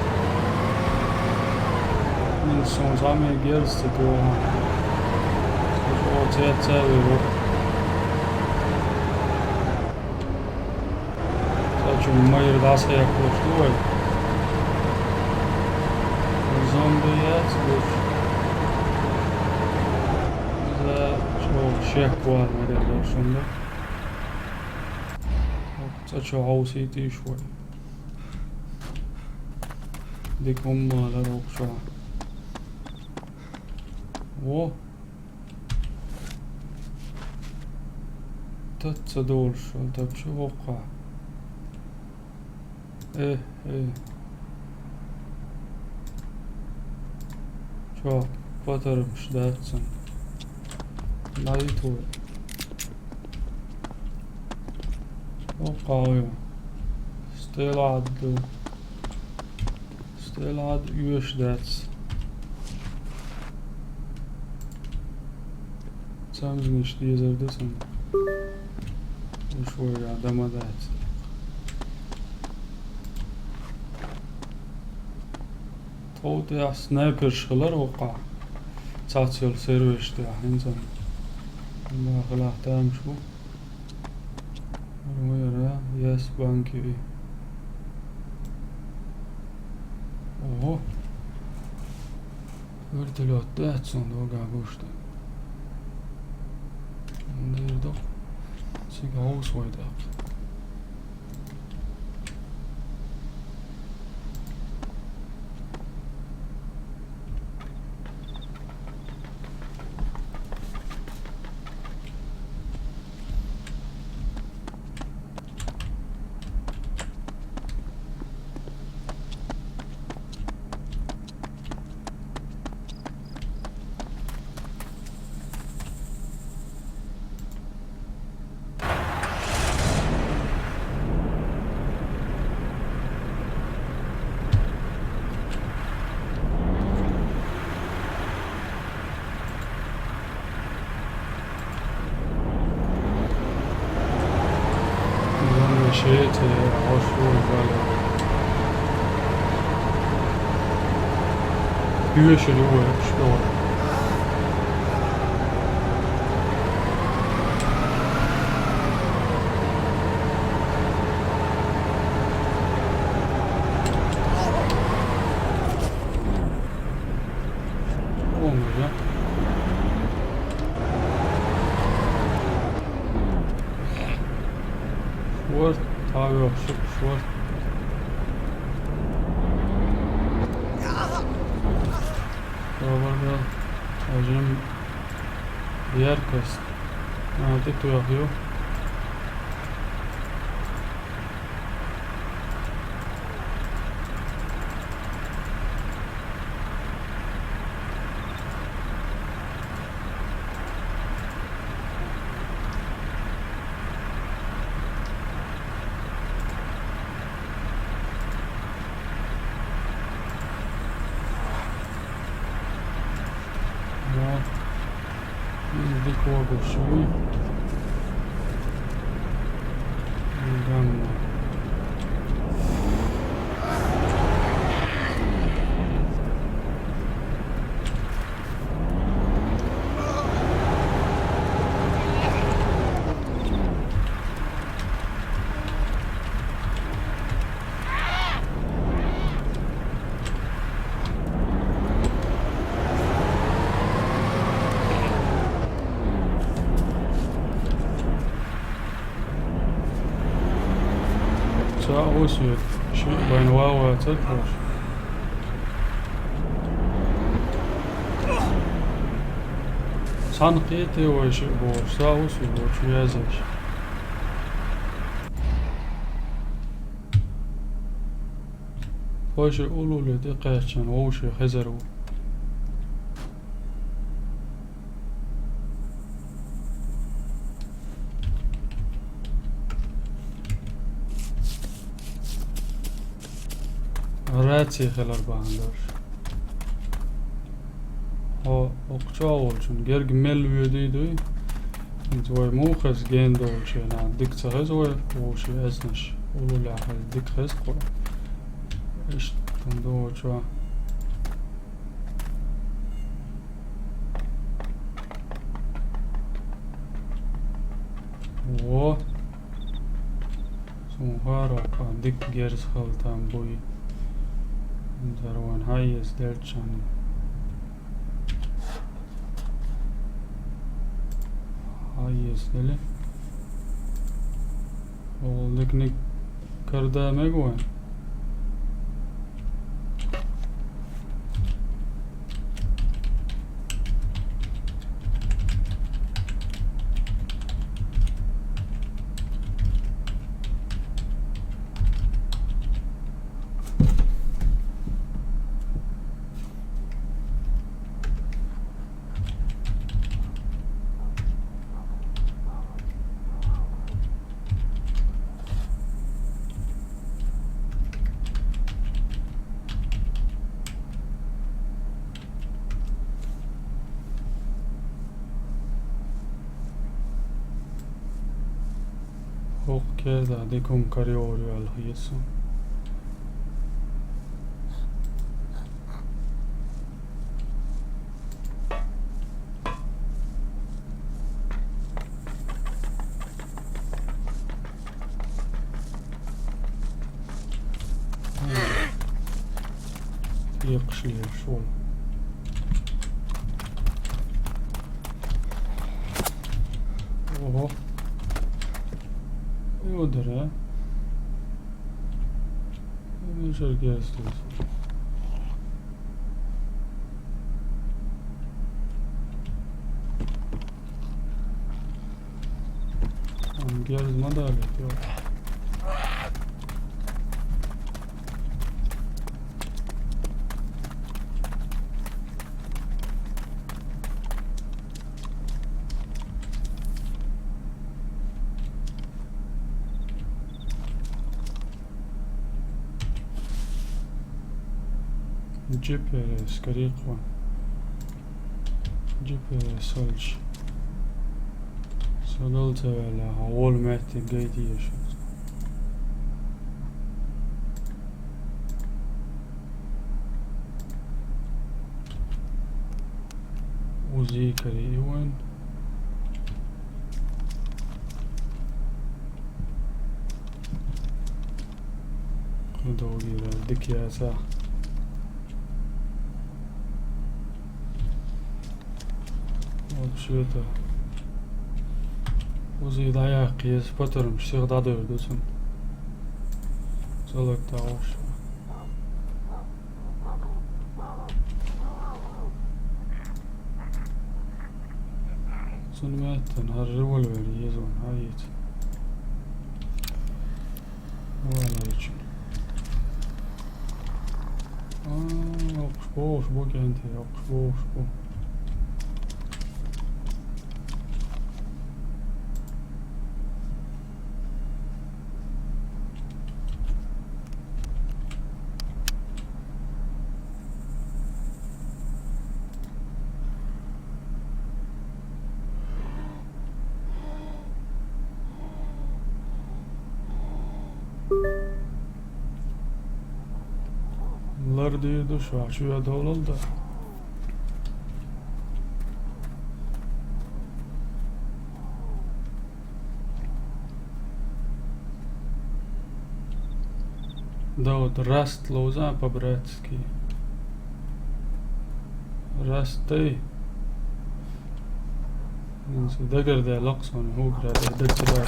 من سون زامي جيرست تو وتيات تساوي روح ساچو ماير داسا يكوش دوي زومبيات دوش شهوة مدرسة شنو؟ تشو عوسيتي شوي. ديك هم على روق شو. و تتصدور شو تبشو وقع. ايه شو فترة مش داتسن. Light oil. Oqaıyor. Stelad üyeşdats. Samsung işte yazardı sana. Şöyle adama da et. Tavda sniper şılar oqa. Çatçıl serveşti insan. Allah xalaqtam şu. Oraya yes banki. Oho. Örtülötte etsin doga goştu. Nerede? Sigavus oydak. Shit, hoşvur böyle. Güneşli o işte. Olmuyor ya. Şvart, tabi yok, şvart. Burada acım diğer kız. Nerede tuyakıyor? Dik ogłoszuj. Ganna. Osjud, ben wow tetloş. Sanqiti o işi bu, sağ osjud o şu yazış. Hoş ululu diqqatçan o şu hazır. Rati xelar bağındır. O okça olsun. Gerg mel üyediydi. Zoy muğaz gende olsun. Dikse hez oy o şey esniş. Ulula hez dik hez koy. İşte tanda oça. O. Sonhara dik gers haltan boy. Zarwan highest delchan. Highest dele. O leknik karda megwan. فوق كذا ديكم كاريوري على الخيصة. يقشلي شوي. اوه يودر ايش الجهاز الجهاز ما دارت يو GPS كريقة GPS سولج سولت على أول معتي قيدية شو وزي كريوان خدوا لك يا ساعة شوية وزي ضايع قياس بطر مش سيغ ضادو يردوسن صلق تعوش سنماتن هالرول وريزون هايت ولا يجن اقشبوش بوك انتي اقشبوش بو Bunlar değildi şu an. Şu yada olalım da. Да вот Раст Лауза по-братски. Расты. دقر ذا لقصون هو قرأ دقر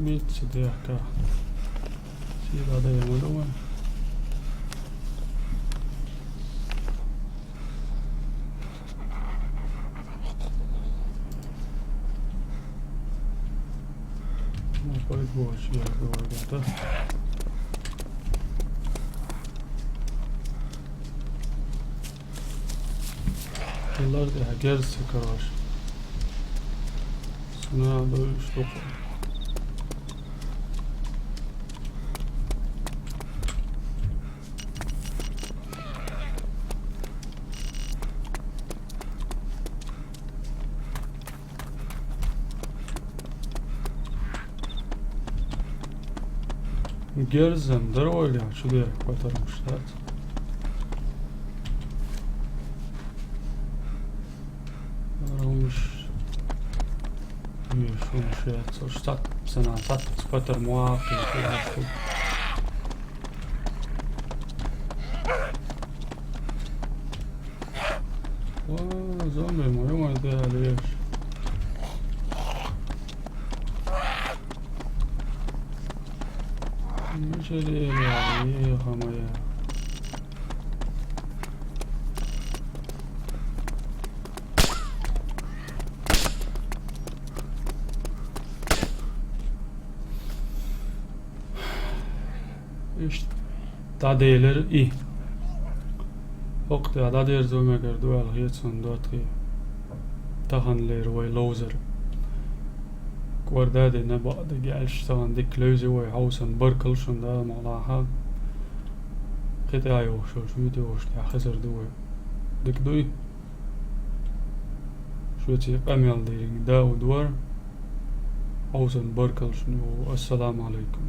ميت صديقك سير هذا يعملون ما قلت بوش يا جواد Yıllar daha gerisi karar. Sana da işte Gerzen öyle şuraya koytarmışlar. Olmuş. Şu şey sonuçta sanat spotter muhakkak. Zombi moją ideę wiesz. Jeżeli ja hamaya. تعديلر إيه وقت عدير زوما قردو الغيتسون دوتري تغن لير وي لوزر كوردادي نبا دي قالش تغن دي كلوزي وي حوسن بركلشن دا معناها قطعي وشو شويتي وش خسر دوي ديك دوي شويتي قميال ديرين دا ودور حوسن بركلشن والسلام عليكم.